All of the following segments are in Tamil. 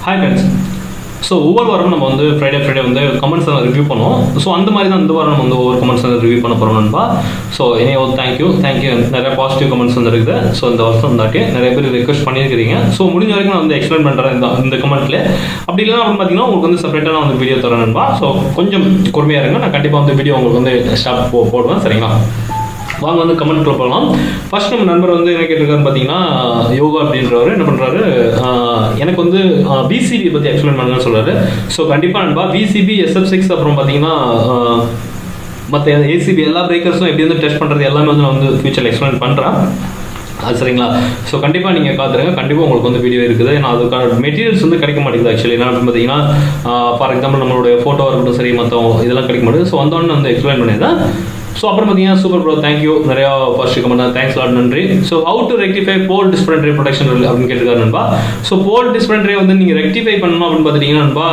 Hi friends. ஸோ ஒவ்வொரு வாரம் நம்ம வந்து ஃப்ரைடே வந்து கமெண்ட்ஸ் எல்லாம் ரிவ்யூ பண்ணுவோம். ஸோ அந்த மாதிரி தான் இந்த வாரம் நம்ம வந்து ஒவ்வொரு கமெண்ட்ஸ் வந்து ரிவ்யூ பண்ண போகிறோம் நண்பா. ஸோ தேங்க்யூ நிறைய பாசிட்டிவ் கமெண்ட்ஸ் வந்து இருக்குது. ஸோ இந்த வருஷம் தாட்டி நிறைய பேர் ரிக்வெஸ்ட் பண்ணியிருக்கிறீங்க. ஸோ முடிஞ்ச வரைக்கும் நான் வந்து எக்ஸ்பிளைன் பண்ணுறேன் இந்த கமெண்ட்டில். அப்படி இல்லைனா அப்படின்னு பார்த்தீங்கன்னா உங்களுக்கு வந்து செப்பரேட்டாக நான் வந்து வீடியோ தரேன் நண்பா. ஸோ கொஞ்சம் பொறுமையாக இருங்க, நான் கண்டிப்பாக வந்து வீடியோ உங்களுக்கு வந்து ஸ்டார்ட் போடுவேன். சரிங்களா, வாங்க வந்து கமெண்ட்ல போகலாம். ஃபர்ஸ்ட் நம்ம நண்பர் வந்து என்ன கேட்டிருக்காருன்னு பார்த்தீங்கன்னா, யோகா அப்படின்றவர் என்ன பண்ணுறாரு, எனக்கு வந்து பிசிபி பற்றி எக்ஸ்பிளைன் பண்ணுங்கன்னு சொல்கிறாரு. ஸோ கண்டிப்பாக நண்பா பிசிபி SF6 அப்புறம் பார்த்தீங்கன்னா மற்ற ஏசிபி எல்லா பிரேக்கர்ஸும் எப்படி வந்து டெஸ்ட் பண்ணுறது எல்லாமே வந்து நான் வந்து ஃபியூச்சரில் எக்ஸ்பிளைன் பண்ணுறேன். அது சரிங்களா. ஸோ கண்டிப்பாக நீங்கள் காத்துருங்க, கண்டிப்பாக உங்களுக்கு வந்து வீடியோ இருக்குது. ஏன்னா அதுக்கான மெட்டீரியல்ஸ் வந்து கிடைக்க மாட்டேங்குது ஆக்சுவலி. என்ன அப்படின்னு பார்த்தீங்கன்னா, ஃபார் எக்ஸாம்பிள் நம்மளுடைய ஃபோட்டோவாக இருக்கட்டும் சரி, மற்ற இதெல்லாம் கிடைக்க மாட்டேங்குது. ஸோ வந்தோடனே வந்து எக்ஸ்பிளைன் பண்ணியிருந்தேன். ஸோ அப்புறம் பார்த்தீங்கன்னா சூப்பர் ப்ரோ தேங்க்யூ, நிறையா ஃபர்ஸ்ட் கமெண்ட் தான், தேங்க்ஸ் லாட், நன்றி. ஸோ ஹவு டு ரெக்டிஃபை போல் டிஸ்பிளண்டரி ப்ரொடக்ஷன் அப்படின்னு கேட்டிருக்காரு நண்பா. ஸோ போல் டிஸ்பிளண்டரி வந்து நீங்கள் ரெக்டிஃபை பண்ணணும் அப்படின்னு பார்த்துட்டீங்கன்னா நண்பா,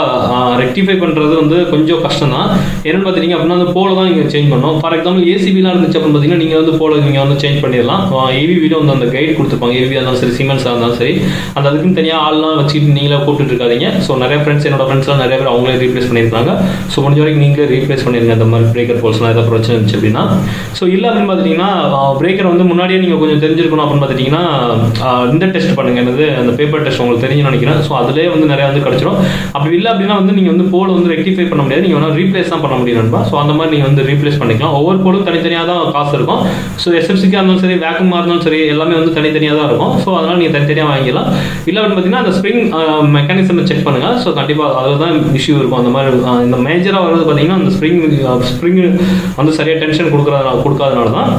ரெக்டிஃபை பண்ணுறது வந்து கொஞ்சம் கஷ்டம் தான். என்னென்னு பார்த்துட்டீங்க அப்படின்னா அந்த போல தான் நீங்கள் சேஞ்ச் பண்ணணும். ஃபார் எக்ஸாம்பிள் ஏசிபிலாம் இருந்துச்சு அப்படின்னு பார்த்தீங்கன்னா நீங்கள் வந்து போல நீங்கள் வந்து சேஞ்ச் பண்ணிடலாம். ஏவிவியில் வந்து அந்த கைடு கொடுத்துருப்பாங்க, ஏவியாக இருந்தாலும் சரி சீமென்ஸாக இருந்தாலும் சரி, அந்த அதுக்குன்னு தனியாக ஆள்லாம் வச்சுட்டு நீங்களே கூப்பிட்டு இருக்காதீங்க. ஸோ நிறைய ஃப்ரெண்ட்ஸ், என்னோட ஃப்ரெண்ட்ஸ்லாம் நிறைய பேர் அவங்களே ரீப்ளேஸ் பண்ணியிருக்காங்க. ஸோ முடிஞ்ச வரைக்கும் நீங்களே ரீப்ளேஸ் பண்ணிடுங்க அந்த மாதிரி பிரேக்கர் போல்ஸ்லாம் ஏதாவது பிரச்சனை இருந்துச்சு அப்படின்னா. ஸோ இல்லை அப்படின்னு பார்த்துட்டிங்கன்னா பிரேக்கர் வந்து முன்னாடியே நீங்கள் கொஞ்சம் தெரிஞ்சிருக்கணும் அப்படின்னு பார்த்துட்டிங்கன்னா இந்த டெஸ்ட் பண்ணுங்கள், என்னது அந்த பேப்பர் டெஸ்ட் உங்களுக்கு தெரிஞ்சுன்னு நினைக்கிறேன். ஸோ அதிலே வந்து நிறையா வந்து கிடச்சிரும். அப்படி இல்லை அப்படின்னா வந்து நீங்கள் வந்து போல் வந்து ரெக்டிஃபை பண்ண முடியாது, நீங்கள் வேணால் ரீப்ளேஸ் தான் பண்ண முடியும் நண்பா. ஸோ அந்த மாதிரி நீங்கள் வந்து ரீப்ளேஸ் பண்ணிக்கலாம். ஒவ்வொரு போலும் தனித்தனியாக தான் காசு இருக்கும். ஸோ SFCக்காக இருந்தாலும் சரி, வேக்குமாக இருந்தாலும் சரி, எல்லாமே வந்து தனித்தனியாக தான் இருக்கும். ஸோ அதனால் நீங்கள் தனித்தனியாக வாங்கிக்கலாம். இல்லை அப்படின்னு பார்த்தீங்கன்னா அந்த ஸ்ப்ரிங் மெக்கானிசமை செக் பண்ணுங்கள். ஸோ கண்டிப்பாக அதில் தான் இஷ்யூ இருக்கும். அந்த மாதிரி இந்த மேஜராக வர்றது பார்த்தீங்கன்னா அந்த ஸ்ப்ரிங் வந்து சரியாக டென்ஷன் கொடுக்காதனால தான்.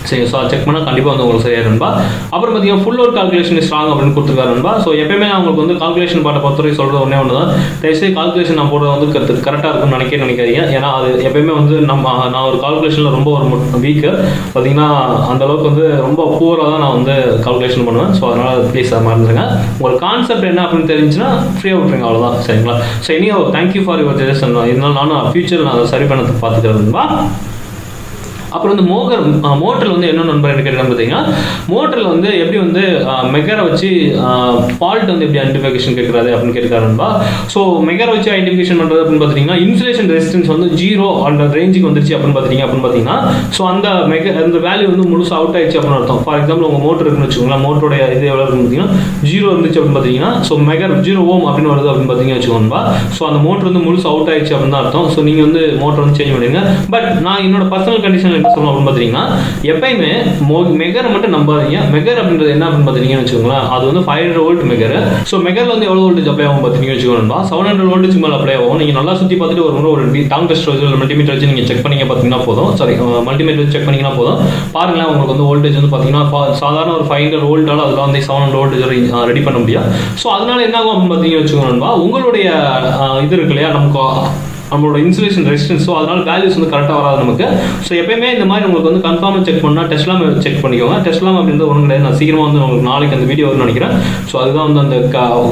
சரி, ஸோ செக் பண்ணால் கண்டிப்பாக வந்து உங்களுக்கு சரியாக நண்பா. அப்புறம் பார்த்தீங்கன்னா ஃபுல் லோட் கால்குலேஷன் ஸ்ட்ராங் அப்படின்னு கொடுத்துருக்காரு நண்பா. ஸோ எப்பயுமே நான் உங்களுக்கு வந்து கால்குலேஷன் பாட்டை பொறுத்தவரை சொல்கிறது ஒன்று தான், தயவுசெய்து கால்குலேஷன் நான் போடுறது வந்து கரெக்டாக இருக்கும்னு நினைக்காதீங்க. ஏன்னா அது எப்பயுமே வந்து நான் ஒரு கால்குலேஷனில் ரொம்ப ஒரு வீக்கு பார்த்தீங்கன்னா அந்தளவுக்கு வந்து ரொம்ப பூராக தான் நான் வந்து கால்குலேஷன் பண்ணுவேன். ஸோ அதனால் ப்ளீஸ் அதை மறந்துடுங்க. உங்களுக்கு கான்செப்ட் என்ன அப்படின்னு தெரிஞ்சுன்னா ஃப்ரீயாக விட்டுருங்க, அவ்வளோதான். சரிங்களா. ஸோ இனியோ தேங்க்யூ ஃபார் யுவர் சஜஷன். இதனால் நானும் ஃபியூச்சரில் நான் அதை சரி பண்ண பார்த்துக்கிறேன் நண்பா. அப்புறம் வந்து மோட்டரில் வந்து என்ன நண்பர் எனக்கு கேட்டேன் பார்த்தீங்கன்னா, மோட்டரில் வந்து எப்படி வந்து மெகரை வச்சு ஃபால்ட் வந்து எப்படி ஐடென்டிஃபிகேஷன் கேட்குறாரு அப்படின்னு கேட்குறாருன்பா. ஸோ மெகரை வச்சு ஐடென்டிஃபிகேஷன் பண்ணுறது அப்படின்னு பார்த்தீங்கன்னா, இன்சுலேஷன் ரெசிஸ்டன்ஸ் வந்து 0 அந்த ரேஞ்சுக்கு வந்துருச்சு அப்படின்னு பார்த்தீங்கன்னா ஸோ அந்த வேல்யூ வந்து முழுசாக அவுட் ஆயிடுச்சு அப்படின்னு அர்த்தம். ஃபார் எக்ஸாம்பிள் உங்கள் மோட்டர் இருக்குன்னு வச்சுக்கோங்களேன், மோட்டருடைய இது எவ்வளோ இருக்குன்னு பார்த்தீங்கன்னா 0 இருந்துச்சு அப்படின்னு பார்த்தீங்கன்னா, ஸோ மெகர் 0 ஓம் அப்படின்னு வருது அப்படின்னு பார்த்தீங்கன்னு வச்சுக்கோங்கப்பா. ஸோ அந்த மோட்டர் வந்து முழுசாக அவுட் ஆயிடுச்சு அப்படின்னு தான் அர்த்தம். ஸோ நீங்கள் வந்து மோட்டர் வந்து சேஞ்ச் பண்ணிடுங்க. பட் நான் என்னோட பர்சனல் கண்டிஷன் என்ன சொல்லணும் அப்படின்னு பார்த்தீங்கன்னா, எப்பயுமே மெகரை மட்டும் நம்பாதீங்க. மெகர் அப்படின்றது என்ன அப்படின்னு பார்த்தீங்கன்னு வச்சுக்கோங்களேன், அது வந்து 500 வோல்ட் மெகர். ஸோ மெகரில் வந்து எவ்வளோ வோல்டேஜ் அப்ளை ஆகும் பார்த்தீங்கன்னு வச்சுக்கோங்களா, 700 வோல்டேஜ் மேலே அப்ளை ஆகும். நீங்கள் நல்லா சுற்றி பார்த்துட்டு ஒரு முறை ஒரு டாங் டெஸ்ட் வச்சு மல்டிமீட்டர் வச்சு நீங்கள் செக் பண்ணிங்க பார்த்தீங்கன்னா போதும். சாரி, மல்டிமீட்டர் வச்சு செக் பண்ணிங்கன்னா போதும். பாருங்களேன், உங்களுக்கு வந்து வோல்டேஜ் வந்து பார்த்தீங்கன்னா சாதாரண ஒரு 500 வோல்ட்டால் அதில் வந்து 700 வோல்டேஜ் ரெடி பண்ண முடியும். ஸோ அதனால என்ன ஆகும் அப்படின்னு பார்த்தீங்கன்னு வச்சுக்கோங்களா, உங்களுடைய இது இருக்கு இல்லையா, நம்மளோட இன்சுலேஷன் ரெசிஸ்டன்ஸ், ஸோ அதனால வேல்யூஸ் வந்து கரெக்டாக வராது நமக்கு. ஸோ எப்பயுமே இந்த மாதிரி உங்களுக்கு வந்து கன்ஃபார்மாக செக் பண்ணால் டெஸ்ட்லாம் செக் பண்ணிக்கோங்க. டெஸ்ட்லாம் அப்படின்றது ஒன்றும் கிடையாது. நான் சீக்கிரமாக வந்து உங்களுக்கு நாளைக்கு அந்த வீடியோ வரும்னு நினைக்கிறேன். ஸோ அதுதான் வந்து அந்த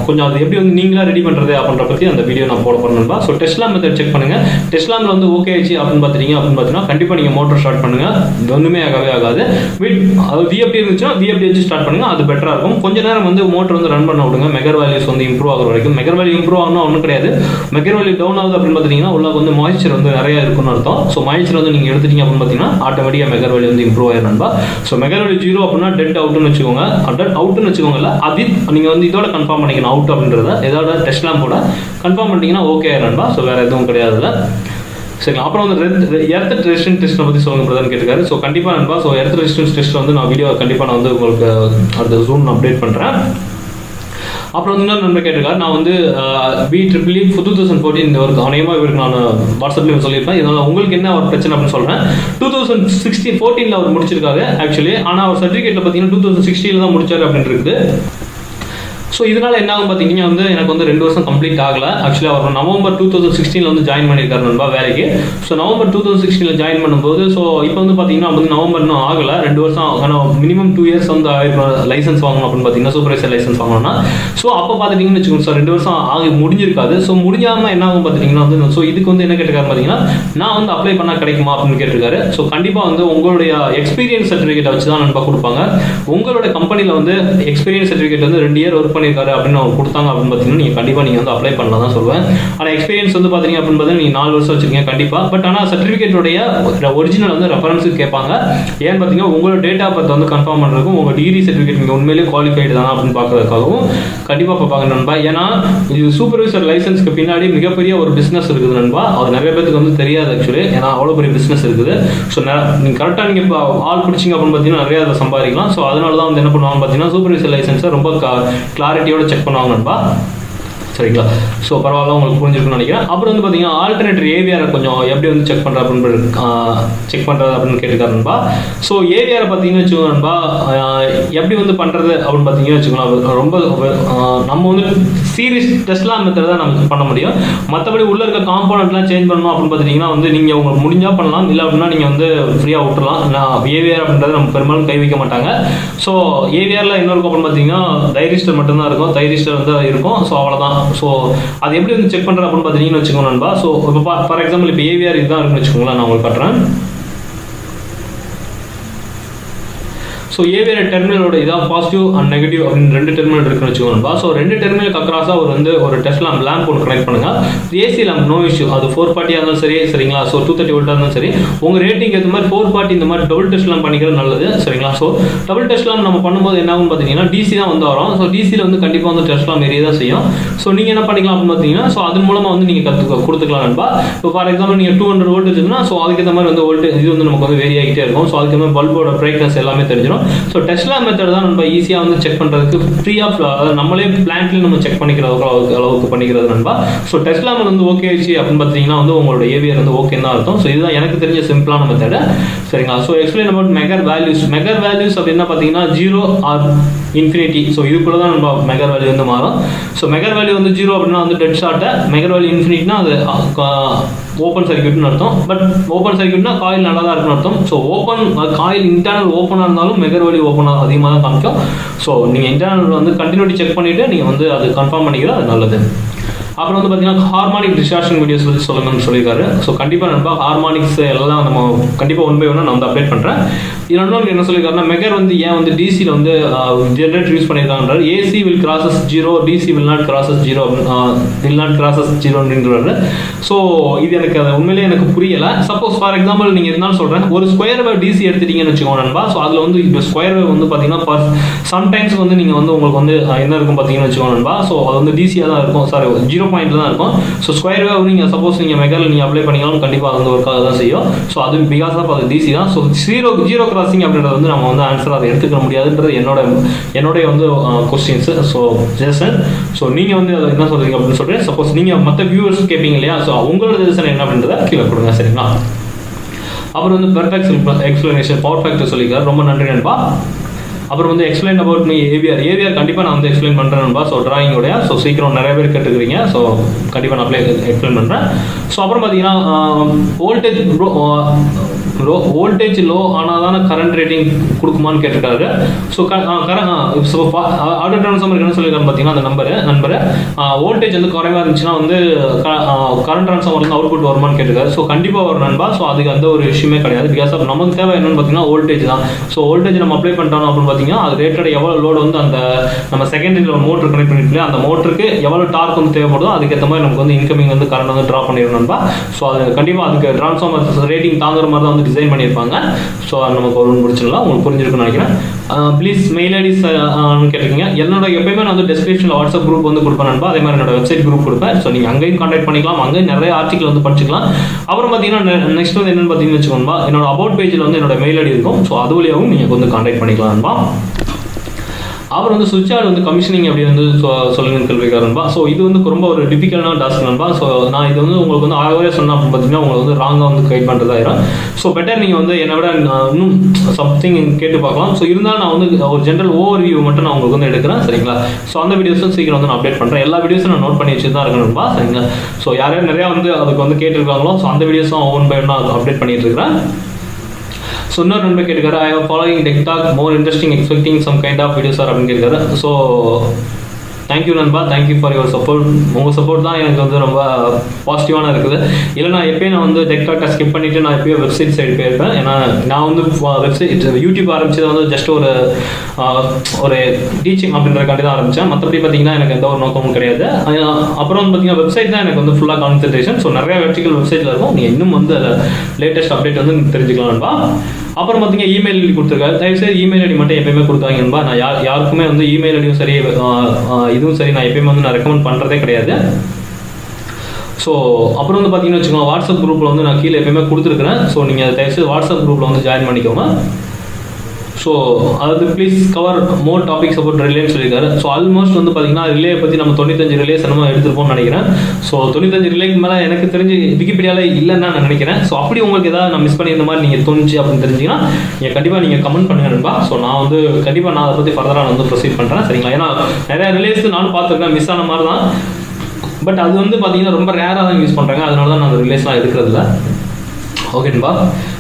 கொஞ்சம் அது எப்படி வந்து நீங்களாக ரெடி பண்ணுறது அப்படின்ற பற்றி அந்த வீடியோ நான் போட போகிறேன்பா. ஸோ டெஸ்ட்லாம் மெத்தட் செக் பண்ணுங்கள். டெஸ்ட்லாமில் வந்து ஓகே ஆச்சு அப்படின்னு பார்த்தீங்கன்னா கண்டிப்பாக நீங்கள் மோட்டர் ஸ்டார்ட் பண்ணுங்கள். இது ஒன்றுமே ஆகாது. அது VFD இருந்துச்சுன்னா VFD வச்சு ஸ்டார்ட் பண்ணுங்கள், அது பெட்டராக இருக்கும். கொஞ்ச நேரம் வந்து மோட்டர் வந்து ரன் பண்ண விடுங்க, மெகர் வேல்யூஸ் வந்து இம்ப்ரூவ் ஆகிற வரைக்கும். மெகர் வேல்யூ இம்ப்ரூவ் ஆகணும் ஒன்றும் கிடையாது. மெகர் வேல்யூ டவுன் ஆகுது அப்படின்னு பார்த்தீங்கன்னா உள்ள வந்து மாய்ச்சர் வந்து நிறைய இருக்குன்னு அர்த்தம். ஸோ மாய்ச்சர் வந்து நீங்கள் எடுத்துட்டீங்க அப்படின்னு பார்த்தீங்கன்னா ஆட்டோமேட்டிக்காக மெகர் வேல்யூ வந்து இம்ப்ரூவ் ஆயிடும்பா. ஸோ மெகர் வேல்யூ 0 அப்படின்னா டெட் அவுட்னு வச்சுக்கோங்க. டெட் அவுட்னு வச்சுக்கோங்கல்ல, அது நீங்கள் வந்து இதோட கன்ஃபார்ம் பண்ணிக்கணும். அவுட் அப்படின்றத இதோட டெஸ்ட்லாம் போட கன்ஃபார்ம் பண்ணிட்டீங்கன்னா ஓகே ஆயிடும்பா. ஸோ வேறு எதுவும் கிடையாதுல்ல. சரிங்களா. அப்புறம் வந்து எர்த் ரெசிஸ்டன்ஸ் டெஸ்ட்டை பற்றி சொல்லுங்க பிரதர்னு கேட்டிருக்காரு. ஸோ கண்டிப்பாக நண்பா, ஸோ எர்த் ரெசிஸ்டன்ஸ் டெஸ்ட் வந்து நான் வீடியோ கண்டிப்பாக நான் வந்து உங்களுக்கு அடுத்த ஜூன் அப்டேட் பண்ணுறேன். அப்புறம் வந்து இன்னொரு நண்பர் கேட்டிருக்காரு, நான் வந்து BEEE 2014 இந்த ஒரு அநேகமாக இவருக்கு நான் வாட்ஸ்அப்லேயும் சொல்லியிருப்பேன். இதனால் உங்களுக்கு என்ன ஒரு பிரச்சனை அப்படின்னு சொல்கிறேன். 2014 அவர் முடிச்சிருக்காரு ஆக்சுவலி. ஆனால் அவர் சர்டிஃபிகேட்டில் பார்த்தீங்கன்னா 2016 தான் முடிச்சார் அப்படின்னு இருக்குது. ஸோ இதனால் என்ன ஆகும் பார்த்தீங்கன்னா வந்து எனக்கு வந்து 2 வருஷம் கம்ப்ளீட் ஆகலை. ஆக்சுவலி அவர் நவம்பர் 2016 வந்து ஜாயின் பண்ணியிருக்காரு நண்பா வேலைக்கு. ஸோ நவம்பர் 2016 ஜாயின் பண்ணும்போது ஸோ இப்போ வந்து பார்த்தீங்கன்னா வந்து நவம்பர் இன்னும் ஆகலை, 2 வருஷம். ஆனால் மினிமம் 2 இயர்ஸ் வந்து லைசன்ஸ் வாங்கணும் அப்படின்னு பார்த்தீங்கன்னா சூப்பர்வைசர் லைசன்ஸ் வாங்கணும்னா. ஸோ அப்போ பார்த்துட்டிங்கன்னு வச்சுக்கோங்க சார், 2 வருஷம் ஆகி முடிஞ்சிருக்காது. ஸோ முடிஞ்சாமல் என்ன ஆகும் பார்த்தீங்கன்னா வந்து ஸோ இதுக்கு வந்து என்ன கேட்டிருக்காரு பார்த்தீங்கன்னா, நான் வந்து அப்ளை பண்ணால் கிடைக்குமா அப்படின்னு கேட்டிருக்காரு. ஸோ கண்டிப்பாக வந்து உங்களுடைய எக்ஸ்பீரியன்ஸ் சர்டிஃபிகேட்டை வச்சு தான் நண்பா கொடுப்பாங்க. உங்களோட கம்பெனியில் வந்து எக்ஸ்பீரியன்ஸ் சர்டிஃபிகேட் வந்து 2 இயர் ஒர்க் பண்ணி பண்ணியிருக்காரு அப்படின்னு அவங்க கொடுத்தாங்க அப்படின்னு பார்த்தீங்கன்னா நீங்கள் கண்டிப்பாக நீங்கள் வந்து அப்ளை பண்ணலாம் தான் சொல்லுவேன். ஆனால் எக்ஸ்பீரியன்ஸ் வந்து பார்த்தீங்க அப்படின்னு பார்த்தீங்கன்னா நீங்கள் 4 வருஷம் வச்சுருக்கீங்க கண்டிப்பாக. பட் ஆனால் சர்டிஃபிகேட்டோடைய ஒரிஜினல் வந்து ரெஃபரன்ஸுக்கு கேட்பாங்க. ஏன்னு பார்த்தீங்கன்னா உங்களோட டேட் ஆஃப் பர்த் வந்து கன்ஃபார்ம் பண்ணுறதுக்கும் உங்கள் டிகிரி சர்டிஃபிகேட் நீங்கள் உண்மையிலேயே குவாலிஃபைடு தானே அப்படின்னு பார்க்கறதுக்காகவும் கண்டிப்பாக பார்ப்பாங்க நண்பா. ஏன்னா இது சூப்பர்வைசர் லைசன்ஸ்க்கு பின்னாடி மிகப்பெரிய ஒரு பிஸ்னஸ் இருக்குது நண்பா. அது நிறைய பேருக்கு வந்து தெரியாது ஆக்சுவலி. ஏன்னா அவ்வளோ பெரிய பிஸ்னஸ் இருக்குது. ஸோ நீங்கள் கரெக்டாக நீங்கள் இப்போ ஆள் பிடிச்சிங்க அப்படின்னு பார்த்தீங்கன்னா நிறையா அதை சம்பாதிக்கலாம். ஸோ அதனால தான் வந்து என்ன பண்ணுவாங்க பார்த்தீங்கன்னா சூப்பர்வைசர் லைசன்ஸை ரொம்ப கிளாரிட்டியோட செக் பண்ணுவாங்க நண்பா. சரிங்களா? ஸோ பரவாயில்ல, உங்களுக்கு புரிஞ்சிருக்குன்னு நினைக்கிறேன். அப்புறம் வந்து பார்த்தீங்கன்னா ஆல்டர்னேட்டர் ஏவிஆரை கொஞ்சம் எப்படி வந்து செக் பண்ணுறது அப்படின்னு கேட்டுக்காருன்பா. ஸோ ஏவிஆரை பார்த்தீங்கன்னு வச்சுக்கோங்கன்பா, எப்படி வந்து பண்ணுறது அப்படின்னு பார்த்தீங்கன்னு வச்சுக்கோங்களேன். ரொம்ப நம்ம வந்து சீரிஸ் டெஸ்ட்லாம் மெத்தட் தான் நமக்கு பண்ண முடியும். மற்றபடி உள்ள இருக்க காம்போனன்ட்லாம் சேஞ்ச் பண்ணணும் அப்படின்னு பார்த்துட்டிங்கன்னா வந்து நீங்கள் உங்களுக்கு முடிஞ்சால் பண்ணலாம், இல்லை அப்படின்னா நீங்கள் வந்து ஃப்ரீயாக விட்டுறலாம். ஏவிஆர் அப்படின்றது நம்ம பெரும்பாலும் கை வைக்க மாட்டாங்க. ஸோ ஏவிஆரில் என்ன இருக்கும் அப்படின்னு பார்த்தீங்கன்னா தைரிஸ்டர் மட்டும்தான் இருக்கும், தைரிஸ்டர் வந்து இருக்கும். ஸோ அவ்வளோதான். ஸோ அது எப்படி வந்து செக் பண்ணுறது அப்படின்னு பார்த்தீங்கன்னு வச்சுக்கோங்க நண்பா. ஸோ இப்போ ஃபார் எக்ஸாம்பிள் இப்போ ஏவிஆர் இதுதான் இருக்குன்னு வச்சுக்கோங்களேன், நான் உங்களுக்கு காட்டுறேன். ஸோ ஏவிஆர் டெர்மினலோட இதாக பாசிட்டிவ் அண்ட் நெகட்டிவ் அப்படின்னு 2 டெர்மினல் இருக்குன்னு வச்சுக்கோங்கப்பா. ஸோ 2 டெர்மினலுக்கு அக்ராஸாக ஒரு டெஸ்ட் லேம்ப் ஒன்று கனெக்ட் பண்ணுங்கள். ஏசி லேம்ப் நோ இஷ்யூ, அது 440 இருந்தாலும் சரி, சரிங்களா? ஸோ 230 வோல்ட்டாக இருந்தாலும் சரி, உங்கள் ரேட்டிங் ஏற்ற மாதிரி 440 இந்த மாதிரி டபுள் டெஸ்ட் லேம்ப் பண்ணிக்கிறது நல்லது, சரிங்களா? ஸோ டபுள் டெஸ்ட் லேம்ப் நம்ம பண்ணும்போது என்ன ஆகும் பார்த்தீங்கன்னா டிசி தான் வந்து வரும். ஸோ டிசியில் வந்து கண்டிப்பாக வந்து டெஸ்ட் லேம்ப் ஏரியா தான் செய்யும். ஸோ நீங்கள் என்ன பண்ணிக்கலாம் அப்படின்னு பார்த்தீங்கன்னா, ஸோ அதன் மூலமாக வந்து நீங்கள் கொடுத்துக்கலாம் நண்பா. இப்போ ஃபார் எக்ஸாம்பிள் நீங்கள் 200 வோல்ட் இருக்குன்னா, ஸோ அதுக்கேற்ற மாதிரி வந்து வோல்ட் இது வந்து நமக்கு வந்து வேரி ஆகிட்டே இருக்கும். ஸோ அதுக்கு மாதிரி பல்போட பிரைட்னஸ் எல்லாமே தெரிஞ்சிடும். ஸோ டெஸ்ட் லேம்ப் மெத்தட் தான் நம்ம ஈஸியாக வந்து செக் பண்ணுறதுக்கு ஃப்ரீ ஆஃப், அதாவது நம்மளே பிளான்ட்லேயும் நம்ம செக் பண்ணிக்கிற அளவுக்கு பண்ணிக்கிறது நண்பா. ஸோ டெஸ்ட் லேம்ப் வந்து ஓகே ஆயிடுச்சு அப்படின்னு பார்த்தீங்கன்னா வந்து உங்களோட ஏவிஆர் வந்து ஓகே தான் அர்த்தம். ஸோ இதுதான் எனக்கு தெரிஞ்ச சிம்பிளான மெத்தட், சரிங்களா? So explain about Meher values அப்படின்னா பார்த்தீங்கன்னா 0 ஆர் இன்ஃபினிட்டி. ஸோ இதுக்குள்ள தான் நம்ம மெகர் வேல்யூ வந்து மாறும். ஸோ மெகர் வேல்யூ வந்து 0 அப்படின்னா வந்து டெட் ஷார்ட்டு, மெகர் வேல்யூ இன்ஃபினிட்னா அது ஓப்பன் சர்க்யூட்னு அர்த்தம். பட் ஓப்பன் சர்க்யூட்னா காயில் நல்லா தான் இருக்குன்னு அர்த்தம். ஸோ ஓப்பன் காயில் இன்டர்னல் ஓப்பனாக இருந்தாலும் மெகர் வேல்யூ ஓப்பனாக அதிகமாக தான் காமிக்கும். ஸோ நீங்கள் இன்டர்னல் வந்து கண்டினியூட்டி செக் பண்ணிவிட்டு நீங்கள் வந்து அது கன்ஃபார்ம் பண்ணிக்கிறது அது நல்லது. அப்புறம் வந்து பார்த்தீங்கன்னா ஹார்மானிக் டிஸ்டார்ஷன் வீடியோஸ் வந்து சொல்லணும்னு சொல்லியிருக்காரு. ஸோ கண்டிப்பாக நண்பா ஹார்மானிக்ஸ் எல்லாம் நம்ம கண்டிப்பாக 1 by 1 நான் வந்து அப்டேட் பண்ணுறேன். இன்னொன்று என்ன சொல்லியிருக்காருன்னா மெகர் வந்து ஏன் வந்து டிசியில் வந்து ஜென்ரேட்டர் யூஸ் பண்ணியிருக்காங்கன்றாரு. AC will crosses 0, DC will not crosses 0 அப்படின்றாரு. ஸோ இது எனக்கு அது உண்மையிலேயே எனக்கு புரியலை. சப்போஸ் ஃபார் எக்ஸாம்பிள் நீங்கள் இருந்தாலும் சொல்கிறேன், ஒரு ஸ்கொயர் வேவ் டிசி எடுத்துட்டீங்கன்னு வச்சுக்கோங்க நண்பா. ஸோ அதில் வந்து இப்போ ஸ்கொயர் வேவ் வந்து பார்த்தீங்கன்னா சம்டைம்ஸ் வந்து நீங்கள் வந்து உங்களுக்கு வந்து என்ன இருக்கும் பார்த்தீங்கன்னு வச்சுக்கோங்க நண்பா. ஸோ அது வந்து டிசியாக தான் இருக்கும், சாரி 0 பாயிண்ட்ல தான் இருக்கும். ஸோ ஸ்கொயர் வேவ் நீங்கள் சப்போஸ் நீங்கள் மெகரில் நீங்கள் அப்ளை பண்ணிக்கலாம், கண்டிப்பாக அது வந்து ஒர்க்காக தான் செய்யும். ஸோ அது பிகாஸ் ஆஃப் அது டிசி தான். ஸோ ஜீரோ கிராசிங் அப்படின்றது வந்து நம்ம வந்து ஆன்சர் அதை எடுத்துக்க முடியாதுன்றது என்னோட வந்து கொஸ்டின்ஸ். ஸோ ஜெசன், ஸோ நீங்கள் வந்து அதை என்ன சொல்கிறீங்க அப்படின்னு சொல்கிறேன். சப்போஸ் நீங்கள் மற்ற வியூவர்ஸ் கேட்பீங்க இல்லையா, ஸோ உங்களோட ஜெசன் என்ன அப்படின்றத கீழே கொடுங்க, சரிங்களா? அப்புறம் வந்து பெர்ஃபெக்ட் எக்ஸ்பிளனேஷன் பவர் ஃபேக்டர் சொல்லிக்கிறார், ரொம்ப நன்றி நண்பா. அப்புறம் வந்து எக்ஸ்பிளைன் அபவுட் மீ ஏவிஆர் கண்டிப்பாக நான் வந்து எக்ஸ்பிளைன் பண்ணுறேன் நண்பா. ஸோ டிராயிங்கோடைய ஸோ சீக்கிரம் நிறைய பேர் கேட்டுக்கிறீங்க. ஸோ கண்டிப்பாக நான் எக்ஸ்பிளைன் பண்ணுறேன். ஸோ அப்புறம் பார்த்தீங்கன்னா வோல்டேஜ் லோ ஆனால் தானே கரண்ட் ரேட்டிங் கொடுக்குமான்னு கேட்டுட்டாரு. ஸோ ஆட்டோ ட்ரான்ஸ்ஃபார்மருக்கு என்ன சொல்லியிருக்காரு பார்த்தீங்கன்னா அந்த நம்பரு வோல்டேஜ் வந்து குறைவாக இருந்துச்சுன்னா வந்து கரண்ட் ட்ரான்ஸ்ஃபார்மர் வந்து அவுட்புட் வருமானு கேட்டுருக்காரு. ஸோ கண்டிப்பாக வரும் நண்பா. ஸோ அதுக்கு அந்த ஒரு விஷயமே கிடையாது. பிகாஸ் ஆஃப் நமக்கு தேவை என்னன்னு பார்த்தீங்கன்னா வோல்டேஜ் தான். ஸோ வோல்டேஜ் நம்ம அப்ளை பண்ணிட்டோம் அப்படின்னு பார்த்தீங்கன்னா அது ரேட்டட் எவ்வளோ லோடு வந்து அந்த நம்ம செகண்டரியில் ஒரு மோட்டர் கனெக்ட் பண்ணிட்டு அந்த மோட்டருக்கு எவ்வளோ டார்க் வந்து தேவைப்படுதோ அதுக்கேற்ற மாதிரி நமக்கு வந்து இன்கமிங் வந்து கரண்ட் வந்து ட்ரா பண்ணிடணும்பா. ஸோ அது கண்டிப்பாக அதுக்கு ட்ரான்ஸ்ஃபார்மர் ரேட்டிங் தாங்குற மாதிரி தான் வந்து டிசைன் பண்ணியிருப்பாங்க. ஸோ அது நமக்கு ஒரு முடிச்சிடலாம். உங்களுக்கு புரிஞ்சிருக்குன்னு நினைக்கிறேன். ப்ளீஸ் மெயில் ஐடிஸ் கேட்டிருக்கீங்க. என்னோட எப்பயுமே நான் வந்து டிஸ்கிரிப்ஷனில் வாட்ஸ்அப் குரூப் வந்து கொடுப்பேன் நண்பா. அதே மாதிரி என்னோட வெப்சைட் குரூப் கொடுப்பேன். ஸோ நீங்கள் அங்கேயும் கான்டாக்ட் பண்ணிக்கலாம், அங்கேயும் நிறைய ஆர்டிகல் வந்து படிச்சுக்கலாம். அப்புறம் பார்த்தீங்கன்னா நெக்ஸ்ட் வந்து என்னென்னு பார்த்தீங்கன்னு வச்சுக்கோங்க, என்னோட அபவுட் பேஜில் வந்து என்னோட மெயில் ஐடி இருக்கும். ஸோ அது வழியாகவும் நீங்கள் வந்து கான்டாக்ட் பண்ணிக்கலாம் நண்பா. அவர் வந்து சுவிட்ச் ஆர்ட் வந்து கமிஷனிங் அப்படி வந்து சொல்லுங்கன்னு கேள்விக்கார் நண்பா. ஸோ இது வந்து ரொம்ப ஒரு டிஃபிகல்ட்டான டாஸ்க் நண்பா. ஸோ நான் இது வந்து உங்களுக்கு வந்து 1000 ரூபாய் சொன்னேன் அப்படின்னு பார்த்தீங்கன்னா உங்களுக்கு வந்து ராங்காக வந்து கைட் பண்ணுறதாயிரும். ஸோ பெட்டர் நீங்கள் வந்து என்னை விட இன்னும் சம்திங் கேட்டு பார்க்கலாம். ஸோ இருந்தாலும் நான் வந்து ஒரு ஜென்ரல் ஓவர் வியூ மட்டும் நான் உங்களுக்கு வந்து எடுக்கிறேன், சரிங்களா? ஸோ அந்த வீடியோஸும் சீக்கிரம் வந்து நான் அப்டேட் பண்ணுறேன். எல்லா வீடியோஸும் நான் நோட் பண்ணி வச்சு தான் இருக்கேன் நண்பா, சரிங்களா? ஸோ யாரையும் நிறையா வந்து அதுக்கு வந்து கேட்டுருக்காங்களோ ஸோ அந்த வீடியோஸும் ஒன் பை ஒன்னாக அப்டேட் பண்ணிட்டு இருக்கிறேன். ஸோ இன்னொரு நண்பர் கேட்டுக்காரு, I am following Techdoct more interesting expecting some kind of videos sir அப்படின்னு கேட்குறாரு. ஸோ தேங்க்யூ நண்பா, தேங்க்யூ ஃபார் யுவர் சப்போர்ட். உங்கள் சப்போர்ட் தான் எனக்கு வந்து ரொம்ப பாசிட்டிவான இருக்குது. இல்லைனா எப்பயும் நான் வந்து டெக்டாக்டை ஸ்கிப் பண்ணிவிட்டு நான் எப்பயும் வெப்சைட் சைடு போயிருப்பேன். ஏன்னா நான் வந்து வெப்சைட் யூடியூப் ஆரம்பிச்சது வந்து ஜஸ்ட் ஒரு டீச்சிங் அப்படின்றக்காண்டி தான் ஆரம்பித்தேன். மற்றபடி பார்த்தீங்கன்னா எனக்கு எந்த ஒரு நோக்கமும் கிடையாது. அப்புறம் வந்து பார்த்தீங்கன்னா வெப்சைட் தான் எனக்கு வந்து ஃபுல்லாக கான்சன்ட்ரேஷன். ஸோ நிறைய வெர்டிக்கல் வெப்சைட்டில் இருக்கும். நீங்கள் இன்னும் வந்து லேட்டஸ்ட் அப்டேட் வந்து தெரிஞ்சுக்கலாம் நண்பா. அப்புறம் பார்த்தீங்கன்னா இமெயில் ஐடி கொடுத்துருக்காரு. தயவுசெய்து இமெயில் ஐடி மட்டும் எப்பயுமே கொடுத்தாங்க நண்பா. நான் யாருக்குமே வந்து இமெயில் ஐடியும் சரி இதுவும் சரி நான் எப்பயுமே வந்து நான் ரெக்கமெண்ட் பண்ணுறதே கிடையாது. ஸோ அப்புறம் வந்து பார்த்தீங்கன்னு வச்சுக்கோங்க, வாட்ஸ்அப் குரூப்பில் வந்து நான் கீழே எப்பயுமே கொடுத்துருக்குறேன். ஸோ நீங்கள் தயவுசெய்து வாட்ஸ்அப் குரூப்பில் வந்து ஜாயின் பண்ணிக்கோங்க. ஸோ அதாவது please cover more topics about ரிலேன்னு சொல்லியிருக்காரு. ஸோ ஆல்மோஸ்ட் வந்து பார்த்தீங்கன்னா ரிலே பற்றி நம்ம 95 ரிலேஸ் நம்ம எடுத்துருப்போம்னு நினைக்கிறேன். ஸோ 95 ரிலேக்கு மேலே எனக்கு தெரிஞ்சு விக்கிபீடியாவில் இல்லைன்னு நான் நினைக்கிறேன். ஸோ அப்படி உங்களுக்கு ஏதாவது நான் மிஸ் பண்ணி இந்த மாதிரி நீங்கள் தோணுச்சு அப்படின்னு தெரிஞ்சிங்கன்னா நீங்கள் கண்டிப்பாக நீங்கள் கமெண்ட் பண்ணுங்க நண்பா. ஸோ நான் வந்து கண்டிப்பாக நான் அதை பற்றி ஃபர்தராக நான் வந்து ப்ரொசீட் பண்ணுறேன். சரிங்களா? ஏன்னா நிறையா ரிலேஸ் நானும் பார்த்துருக்கேன், மிஸ் ஆன மாதிரி தான். பட் அது வந்து பார்த்தீங்கன்னா ரொம்ப ரேராக தான் யூஸ் பண்ணுறாங்க. அதனால தான் நான் அந்த ரிலேஸ்லாம் எடுக்கிறதில்ல. ஓகேன்பா.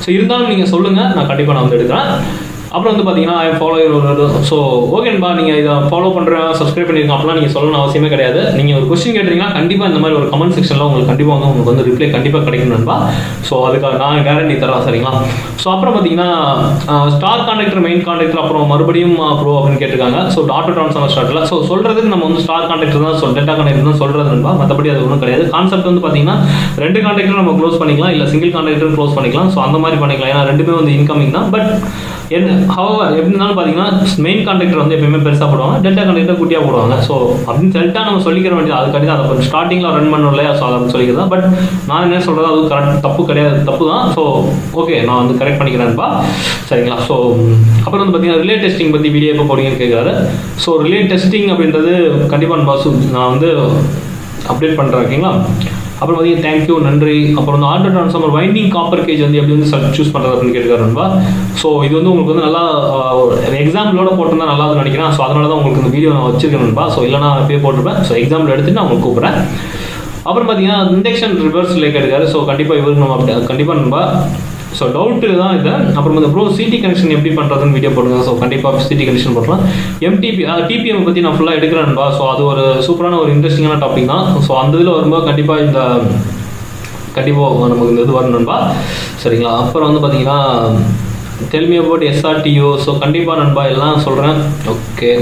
ஸோ இருந்தாலும் நீங்கள் சொல்லுங்கள், நான் கண்டிப்பாக நான் வந்து எடுக்கிறேன். அப்புறம் வந்து பார்த்தீங்கன்னா ஃபாலோ. ஸோ ஓகேன்பா, நீங்கள் இதை ஃபாலோ பண்ணுறேன், சப்ஸ்கிரைப் பண்ணியிருக்கோம் அப்படிலாம் நீங்கள் சொல்லணும் அவசியமே கிடையாது. நீங்கள் ஒரு கொஸ்டின் கேட்டீங்கன்னா கண்டிப்பாக இந்த மாதிரி ஒரு கமெண்ட் செக்ஷனில் உங்களுக்கு கண்டிப்பாக வந்து உங்களுக்கு வந்து ரிப்ளை கண்டிப்பாக கிடைக்கும் நண்பா. ஸோ அதுக்காக நான் கேரண்டி தரேன். சரிங்களா? ஸோ அப்புறம் பார்த்தீங்கன்னா ஸ்டார் கான்டக்டர், மெயின் கான்டக்டர், அப்புறம் மறுபடியும் ப்ரோ அப்படின்னு கேட்டிருக்காங்க. ஸோ ஆட்டோ ட்ரான்ஸ்ஃபார்மர் ஸ்டார்ட்டில் ஸோ சொல்கிறதுக்கு நம்ம வந்து ஸ்டார் கான்டக்டர் தான் டெல்டா கான்டக்டர் தான் சொல்கிறது நண்பா. மற்றபடி அது ஒன்றும் கிடையாது. கான்செப்ட் வந்து பார்த்தீங்கன்னா 2 கான்டக்டர் நம்ம க்ளோஸ் பண்ணிக்கலாம், இல்லை சிங்கிள் கான்டக்டர் க்ளோஸ் பண்ணிக்கலாம். ஸோ அந்த மாதிரி பண்ணிக்கலாம். ஏன்னா ரெண்டுமே வந்து இன்கமிங் தான். பட் எப்படி இருந்தாலும் பார்த்தீங்கன்னா மெயின் கான்டக்டர் வந்து எப்பயுமே பெருசாக போடுவாங்க, டெல்டா கான்டக்டர் குட்டியாக போடுவாங்க. ஸோ அப்படின்னு டெல்டா நம்ம சொல்லிக்கிற வேண்டியது அதுக்காண்டி தான் அதை ஸ்டார்டிங்கில் ரன் பண்ணணும் இல்லையா? ஸோ அதை சொல்லிக்கிறதா. பட் நான் என்ன சொல்கிறது, அது கரெக்ட் தப்பு கிடையாது, தப்பு தான். ஸோ ஓகே, நான் வந்து கரெக்ட் பண்ணிக்கிறேன்ப்பா. சரிங்களா? ஸோ அப்புறம் வந்து பார்த்தீங்கன்னா ரிலே டெஸ்டிங் பற்றி வீடியோ எப்போ போடுங்கன்னு கேட்குறாரு. ஸோ ரிலே டெஸ்டிங் அப்படின்றது கண்டிப்பாக நான் வந்து அப்டேட் பண்ணுறேன். ஓகேங்களா? அப்புறம் பார்த்தீங்கன்னா தேங்க்யூ, நன்றி. அப்புறம் வந்து auto transformer winding copper gauge வந்து எப்படி வந்து சூஸ் பண்ணுறது அப்படின்னு கேட்டுக்காருன்பா. ஸோ இது வந்து உங்களுக்கு வந்து நல்லா எக்ஸாம்பிளோட போட்டிருந்தா நல்லா நினைக்கிறேன். ஸோ அதனால தான் உங்களுக்கு இந்த வீடியோ நான் வச்சிருக்கேன்பா. ஸோ இல்லைனா எப்பயே போட்டிருப்பேன். ஸோ எக்ஸாம்பிள் எடுத்துட்டு நான் உங்களுக்கு கூப்பிட்றேன். அப்புறம் பார்த்தீங்கன்னா இண்டக்ஷன் ரிவர்ஸ் ரிலே கேட்டுக்காரு. ஸோ கண்டிப்பாக இவருக்கு நம்ம கண்டிப்பாக நண்பா. ஸோ டவுட்டு தான் இது. அப்புறம் இந்த ப்ரோ சிடி கனெக்ஷன் எப்படி பண்ணுறதுன்னு வீடியோ போடுங்க. ஸோ கண்டிப்பாக சிடி கனெக்ஷன் போடலாம். டிபிஎம் பற்றி நான் ஃபுல்லாக எடுக்கிறேன்பா. ஸோ அது ஒரு சூப்பரான ஒரு இன்ட்ரெஸ்டிங்கான டாபிக் தான். ஸோ அந்த இதில் வரும்போது கண்டிப்பாக நமக்கு இந்த இது வரணும்பா. சரிங்களா? அப்புறம் வந்து பார்த்தீங்கன்னா டெல் மீ அபவுட் எஸ்ஆர்டிஓ. ஸோ கண்டிப்பாக நண்பா எல்லாம் சொல்கிறேன். ஓகே.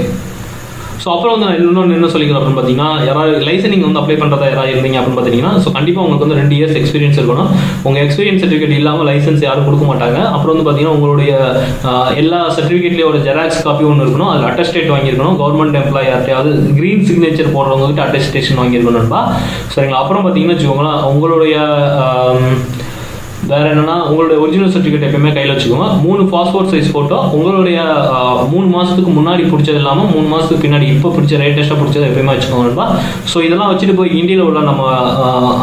ஸோ அப்புறம் வந்து நான் இன்னொன்று என்ன சொல்லிக்கிறேன் அப்படின்னு பார்த்தீங்கன்னா, யாராவது லைசனிங் வந்து அப்ளை பண்ணுறதா யாராவது இருந்தீங்க அப்படின்னு பார்த்தீங்கன்னா, ஸோ கண்டிப்பாக உங்களுக்கு வந்து 2 இயர்ஸ் எக்ஸ்பீரியன்ஸ் இருக்கணும். உங்கள் எக்ஸ்பீரியன்ஸ் சர்டிஃபிகேட் இல்லாமல் லைசன்ஸ் யாரும் கொடுக்க மாட்டாங்க. அப்புறம் வந்து பார்த்தீங்கன்னா உங்களுடைய எல்லா சர்டிஃபிகேட்லேயும் ஒரு ஜெராக்ஸ் காப்பி ஒன்று இருக்கணும். அதில் அட்டஸ்டேட் வாங்கியிருக்கணும். கவர்மெண்ட் எம்ப்ளாயி யார்ட்டையாவது க்ரீன் சிக்னேச்சர் போடுறவங்ககிட்ட அட்டஸ்டேஷன் வாங்கியிருக்கணும்பா. சரிங்களா? அப்புறம் பார்த்தீங்கன்னா வச்சுக்கோங்களேன், உங்களுடைய வேறு என்னென்னா உங்களுடைய ஒரிஜினல் சர்டிஃபிகேட் எப்பயுமே கையில் வச்சுக்கோங்க. 3 பாஸ்போர்ட் சைஸ் ஃபோட்டோ, உங்களுடைய 3 மாதத்துக்கு முன்னாடி பிடிச்சது இல்லாமல் 3 மாதத்துக்கு பின்னாடி இப்போ பிடிச்ச லேட்டஸ்ட்டாக பிடிச்சது எப்பயுமே வச்சுக்கோங்கப்பா. ஸோ இதெல்லாம் வச்சுட்டு போய் இந்தியாவில் உள்ள நம்ம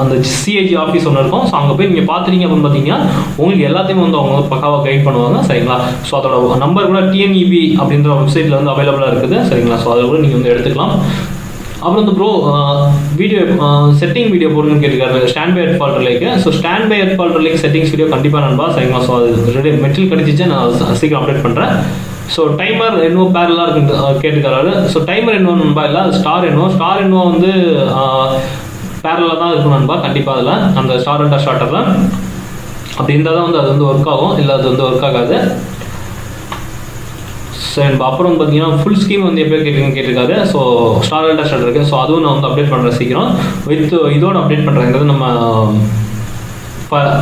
அந்த சிஏஜி ஆஃபீஸ் ஒன்று இருக்கும். ஸோ அங்கே போய் நீங்கள் பார்த்துட்டீங்க அப்படின்னு பார்த்தீங்கன்னா உங்களுக்கு எல்லாத்தையுமே வந்து அவங்க வந்து பக்காவாக கைட் பண்ணுவாங்க. சரிங்களா? ஸோ அதோட நம்பர் கூட டிஎன்இபி அப்படின்ற வெப்சைட்டில் வந்து அவைலபிளாக இருக்குது. சரிங்களா? ஸோ அதை கூட நீங்கள் வந்து எடுத்துக்கலாம். அப்புறம் வந்து ப்ரோ வீடியோ செட்டிங் வீடியோ போடுங்கன்னு கேட்டுருக்காரு ஸ்டாண்ட் பை எட் ஃபால்ட் ரிலேக்கு. So stand by earth fault ரிலேக்கு செட்டிங்ஸ் வீடியோ கண்டிப்பாக நண்பா. சரிங்களா? ஸோ அது மெட்டீரியல் கிடச்சிச்சு, நான் சீக்கிரம் அப்டேட் பண்ணுறேன். ஸோ டைமர் என்னவோ பேரலாக இருக்குன்னு கேட்டுக்கிறாரு. ஸோ டைமர் என்னவோ நண்பா இல்லை, ஸ்டார் என்னவோ வந்து பேரலாக தான் இருக்கும் நண்பா. கண்டிப்பாக அதில் அந்த ஸ்டார் அண்டா ஷார்ட்டரில் அப்படி இருந்தால் தான் வந்து அது வந்து ஒர்க் ஆகும், இல்லை அது வந்து ஒர்க் ஆகாது. சரி, அப்புறம் வந்து பார்த்தீங்கன்னா ஃபுல் ஸ்கீம் வந்து எப்போ கேட்டிருக்காரு. ஸோ ஸ்டார் அண்டா ஷார்ட் இருக்குது. ஸோ அதுவும் நான் வந்து அப்டேட் பண்ணுறேன் சீக்கிரம். இதோட அப்டேட் பண்ணுறேங்கிறது நம்ம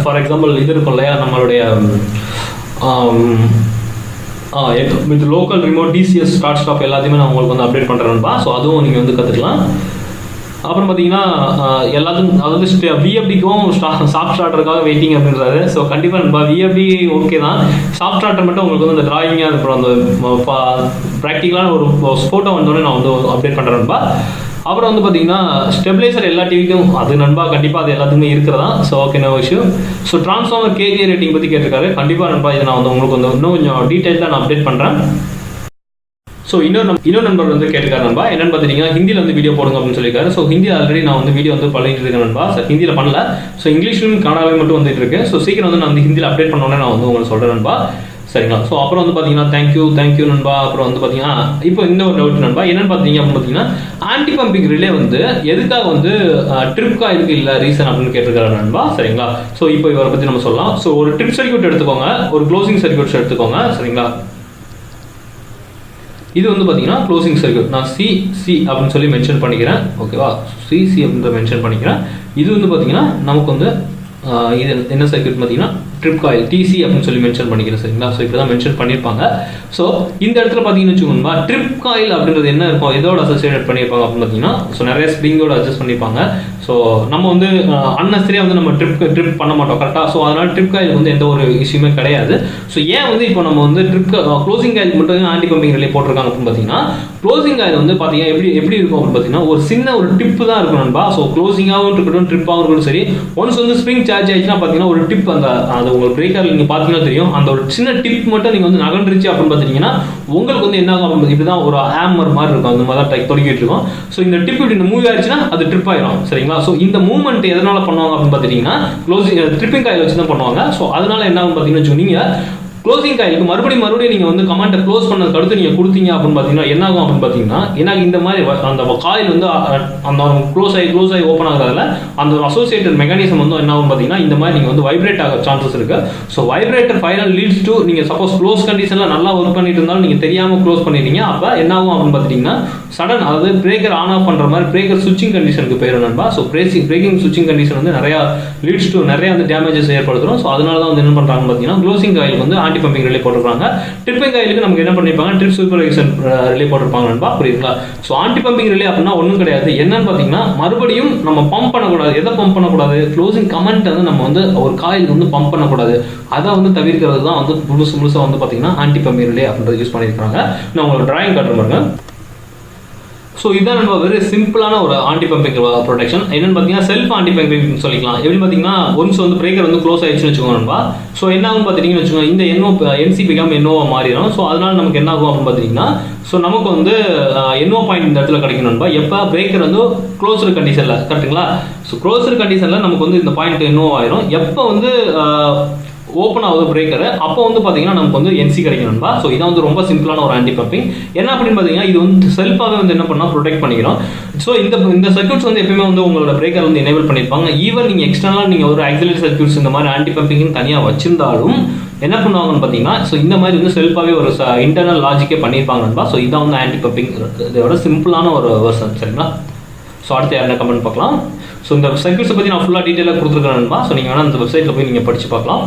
ஃபார் எக்ஸாம்பிள் இது இருக்கும் இல்லையா, நம்மளுடைய with local remote TCS start stop எல்லாத்தையுமே நான் உங்களுக்கு வந்து அப்டேட் பண்ணுறேன்பா. ஸோ அதுவும் நீங்கள் வந்து கற்றுக்கலாம். அப்புறம் பார்த்தீங்கன்னா எல்லாத்துக்கும் அதாவது விஎஃப்டிக்கும் சாஃப்ட் ஸ்டார்டருக்காக வெயிட்டிங் அப்படின்றாரு. ஸோ கண்டிப்பாக நண்பா விஎஃப்டி ஓகே தான். சாஃப்ட் ஸ்டார்டர் மட்டும் உங்களுக்கு வந்து அந்த டிராயிங்காக அப்புறம் அந்த ப்ராக்டிக்கலான ஒரு ஃபோட்டோ வந்தோடனே நான் வந்து அப்டேட் பண்ணுறேன்பா. அப்புறம் வந்து பார்த்தீங்கன்னா ஸ்டெபிலைசர் எல்லா டிவிக்கும் அது நண்பா கண்டிப்பாக அது எல்லாத்துக்குமே இருக்கிறதா. So okay, no issue. So transformer KVA rating பற்றி கேட்டிருக்காரு. கண்டிப்பாக நண்பா இதை நான் வந்து உங்களுக்கு வந்து இன்னும் கொஞ்சம் டீட்டெயில்டாக நான் அப்டேட் பண்ணுறேன். ஸோ இன்னொரு நண்பர் வந்து கேட்டுக்காரு நண்பா, என்னன்னு பார்த்தீங்கன்னா ஹிந்தியில் வந்து வீடியோ போடுங்க அப்படின்னு சொல்லியிருக்காரு. ஸோ ஹிந்தி ஆல்ரெடி நான் வந்து வீடியோ வந்து பண்ணிட்டு இருக்கேன் நண்பா. சார் ஹிந்தியில் பண்ணல. ஸோ இங்கிலீஷ்லையும் கன்னடாவே மட்டும் வந்துட்டு இருக்கு. ஸோ சீக்கிரம் வந்து நான் வந்து ஹிந்தியில் அப்டேட் பண்ணோன்னே நான் வந்து உங்களுக்கு சொல்கிறேன் நண்பா. சரிங்களா. ஸோ அப்புறம் வந்து பார்த்தீங்கன்னா தேங்க்யூ நண்பா. அப்புறம் வந்து பார்த்தீங்கன்னா இப்போ இந்த ஒரு டவுட் நண்பா என்னன்னு பார்த்தீங்க அப்படின்னு பார்த்தீங்கன்னா ஆன்டி பம்பிங் ரிலே வந்து எதுக்காக வந்து ட்ரிப் காயிலுக்கு இல்லை ரீசன் அப்படின்னு கேட்டிருக்காரு நண்பா. சரிங்களா. ஸோ இப்போ இவரை பற்றி நம்ம சொல்லலாம். ஸோ ஒரு ட்ரிப் சர்க்யூட் எடுத்துக்கோங்க, ஒரு க்ளோசிங் சர்க்யூட்ஸ் எடுத்துக்கோங்க. சரிங்களா. இது வந்து பார்த்தீங்கன்னா க்ளோசிங் சர்க்யூட். நான் சி அப்படின்னு சொல்லி மென்ஷன் பண்ணிக்கிறேன். ஓகேவா. சி அப்படின்ற மென்ஷன் பண்ணிக்கிறேன். இது வந்து பார்த்தீங்கன்னா நமக்கு வந்து இது என்ன சர்க்யூட் பார்த்தீங்கன்னா ட்ரிப் காயில் டிசி அப்படின்னு சொல்லி மென்ஷன் பண்ணிக்கிறேன். சரிங்களா. ஸோ இப்படி தான் மென்ஷன் பண்ணியிருப்பாங்க. ஸோ இந்த இடத்துல பார்த்தீங்கன்னு வச்சுக்கோங்க, ட்ரிப் காயில் அப்படின்றது என்ன இருக்கும், எதோட அசோசியேட் பண்ணியிருப்பாங்க அப்படின்னு பார்த்தீங்கன்னா ஸோ நிறைய ஸ்ப்ரிங்கோட அட்ஜஸ்ட் பண்ணியிருப்பாங்க. ஸோ நம்ம வந்து அன்னெசரியாக வந்து நம்ம ட்ரிப் பண்ண மாட்டோம் கரெக்டாக. ஸோ அதனால் ட்ரிப் காயில் வந்து எந்த ஒரு இஷ்யூமே கிடையாது. ஸோ ஏன் வந்து இப்போ நம்ம வந்து க்ளோசிங் காயில் மட்டும் ஆன்டி பம்பிங் ரிலே போட்டிருக்காங்க அப்படின்னு பார்த்தீங்கன்னா க்ளோசிங் காயில் வந்து பார்த்தீங்கன்னா எப்படி இருக்கும் அப்படின்னு பார்த்தீங்கன்னா ஒரு சின்ன ஒரு டிப்பு தான் இருக்கும் நண்பா. ஸோ க்ளோசிங்காகவும் இருக்கட்டும் ட்ரிப்பாகவும் இருக்கட்டும் சரி, ஒன்ஸ் வந்து ஸ்ப்ரிங் சார்ஜ் ஆயிடுச்சுன்னா பார்த்தீங்கன்னா ஒரு டிப் அது உங்களுக்கு பிரேக்கர் நீங்கள் பார்த்தீங்கன்னா தெரியும், அந்த ஒரு சின்ன டிப் மட்டும் நீங்கள் வந்து நகர்ந்துருச்சு அப்படின்னு பார்த்தீங்கன்னா உங்களுக்கு வந்து என்ன ஆகும், இப்படிதான் ஒரு ஹேமர் மாதிரி இருக்கும், அந்த மாதிரி தான் தொடங்கிட்டு இருக்கும். ஸோ இந்த டிப் இப்படி மூவ் ஆயிடுச்சுன்னா அது ட்ரிப் ஆயிடும். சரிங்களா. ஸோ இந்த மூவ்மெண்ட் எதனால பண்ணுவாங்க அப்படின்னு பார்த்தீங்கன்னா ட்ரிப்பிங் காயில் வச்சு தான் பண்ணுவாங்க. ஸோ அதனால என்ன ஆகும் பார்த்தீங்கன்னா நீங்கள் க்ளோசிங் காயிலுக்கு மறுபடியும் நீங்கள் வந்து கமெண்ட்டை க்ளோஸ் பண்ணதுக்கு அடுத்து நீங்கள் கொடுத்தீங்க அப்படின்னு பார்த்தீங்கன்னா என்ன ஆகும் அப்படின்னு பார்த்தீங்கன்னா எனக்கு இந்த மாதிரி அந்த காயில் வந்து அந்த க்ளோஸ் ஆகி ஓப்பன் ஆகிறதுல அந்த அசோசியேட்டட் மெக்கானிசம் வந்து என்ன ஆகும் பார்த்தீங்கன்னா இந்த மாதிரி நீங்கள் வந்து வைப்ரேட் ஆக சான்சஸ் இருக்கு. So vibrator final leads to நீங்கள் சப்போஸ் க்ளோஸ் கண்டிஷனில் நல்லா ஒர்க் பண்ணிட்டு இருந்தாலும் நீங்கள் தெரியாமல் க்ளோஸ் பண்ணிட்டீங்க, அப்போ என்ன ஆகும் அப்படின்னு பார்த்தீங்கன்னா சடன் அதாவது பிரேக்கர் ஆன் ஆஃப் பண்ணுற மாதிரி பிரேக்கர் சுவிட்சிங் கண்டிஷனுக்கு போயிடும் நண்பா. ஸோ பிரேக்கிங் சுவிட்சிங் கண்டிஷன் வந்து நிறையா லீட்ஸ் டு நிறைய வந்து டேமேஜஸ் ஏற்படுத்தும். ஸோ அதனால தான் வந்து என்ன பண்ணுறாங்கன்னு பார்த்தீங்கன்னா க்ளோசிங் காயிலுக்கு வந்து ஆன்டி பம்பிங் ரிலே போட்டிருக்காங்க. ட்ரிப்பிங் காயிலுக்கு நமக்கு என்ன பண்ணிருப்பாங்க ட்ரிப் சூப்பர்வைசன் ரிலே போட்டிருப்பாங்க நண்பா. புரியுதுங்களா. ஸோ ஆன்டி பம்பிங் ரிலே அப்படின்னா ஒன்றும் கிடையாது. என்னன்னு பார்த்தீங்கன்னா மறுபடியும் நம்ம பம்ப் பண்ணக்கூடாது. எதை பம்ப் பண்ணக்கூடாது, க்ளோசிங் கமெண்ட் வந்து நம்ம வந்து ஒரு காயிலுக்கு வந்து பம்ப் பண்ணக்கூடாது. அதை வந்து தவிர்க்கிறது தான் வந்து முழுசாக வந்து பார்த்தீங்கன்னா ஆன்டி பம்பிங் ரிலே அப்படின்றது யூஸ் பண்ணியிருக்காங்க. நான் உங்களுக்கு டிராயிங் காட்டுற பாருங்க. ஸோ இதான் நம்ம வெரி சிம்பிளான ஒரு ஆன்டி பம்பிங் ப்ரொடெக்ஷன். என்னன்னு பார்த்தீங்கன்னா செல்ஃப் ஆன்டி பம்பிங் சொல்லிக்கலாம். எப்படி பார்த்தீங்கன்னா ஒன்ஸ் வந்து பிரேக்கர் வந்து க்ளோஸ் ஆயிடுச்சுன்னு வச்சுக்கோங்க. ஸோ என்ன ஆகும் பார்த்தீங்கன்னு வச்சுக்கோங்க, இந்த என்சிபிக்காம என்னோவா மாறிடும். ஸோ அதனால நமக்கு என்ன ஆகும் அப்படின்னு பார்த்தீங்கன்னா ஸோ நமக்கு வந்து என்னோ பாயிண்ட் இந்த இடத்துல கிடைக்கணும்பா எப்போ பிரேக்கர் வந்து க்ளோஸ்டு கண்டிஷனில் கரெக்டுங்களா. ஸோ க்ளோஸ்டு கண்டிஷனில் நமக்கு வந்து இந்த பாயிண்ட் என்னோ ஆயிரும். எப்போ வந்து ஓப்பன் ஆகுது பிரேக்கர் அப்போ வந்து பார்த்தீங்கன்னா நமக்கு வந்து என்சி கிடைக்கணும்பா. ஸோ இதான் வந்து ரொம்ப சிம்பிளான ஒரு ஆன்டி பம்பிங். என்ன அப்படின்னு பார்த்தீங்கன்னா இது வந்து செல்ஃபாகவே வந்து என்ன பண்ணால் ப்ரொடெக்ட் பண்ணிக்கிறோம். ஸோ இந்த சர்க்யூட்ஸ் வந்து எப்பவுமே வந்து உங்களோட பிரேக்கர் வந்து எனேபிள் பண்ணியிருப்பாங்க. ஈவன் நீங்கள் எக்ஸ்டர்னலாக நீங்கள் ஒரு ஆக்சிலரி சர்க்யூட்ஸ் இந்த மாதிரி ஆன்டி பம்பிங் தனியாக வச்சிருந்தாலும் என்ன பண்ணுவாங்கன்னு பார்த்தீங்கன்னா ஸோ இந்த மாதிரி வந்து செல்ஃபாகவே ஒரு இன்டர்னல் லாஜிக்கே பண்ணியிருப்பாங்கன்பா. ஸோ இதான் வந்து ஆன்டி பம்பிங் இதோட சிம்பிளான ஒரு வெர்ஷன். சரிங்களா. ஸோ அடுத்து யாருன்னா கமெண்ட் பார்க்கலாம். ஸோ இந்த சர்க்யூட்ஸை பற்றி நான் ஃபுல்லாக டீட்டெயிலாக கொடுத்துருக்கேன்பா. ஸோ நீங்கள் வேணால் அந்த வெப்சைட்டில் போய் நீங்கள் படித்து பார்க்கலாம்.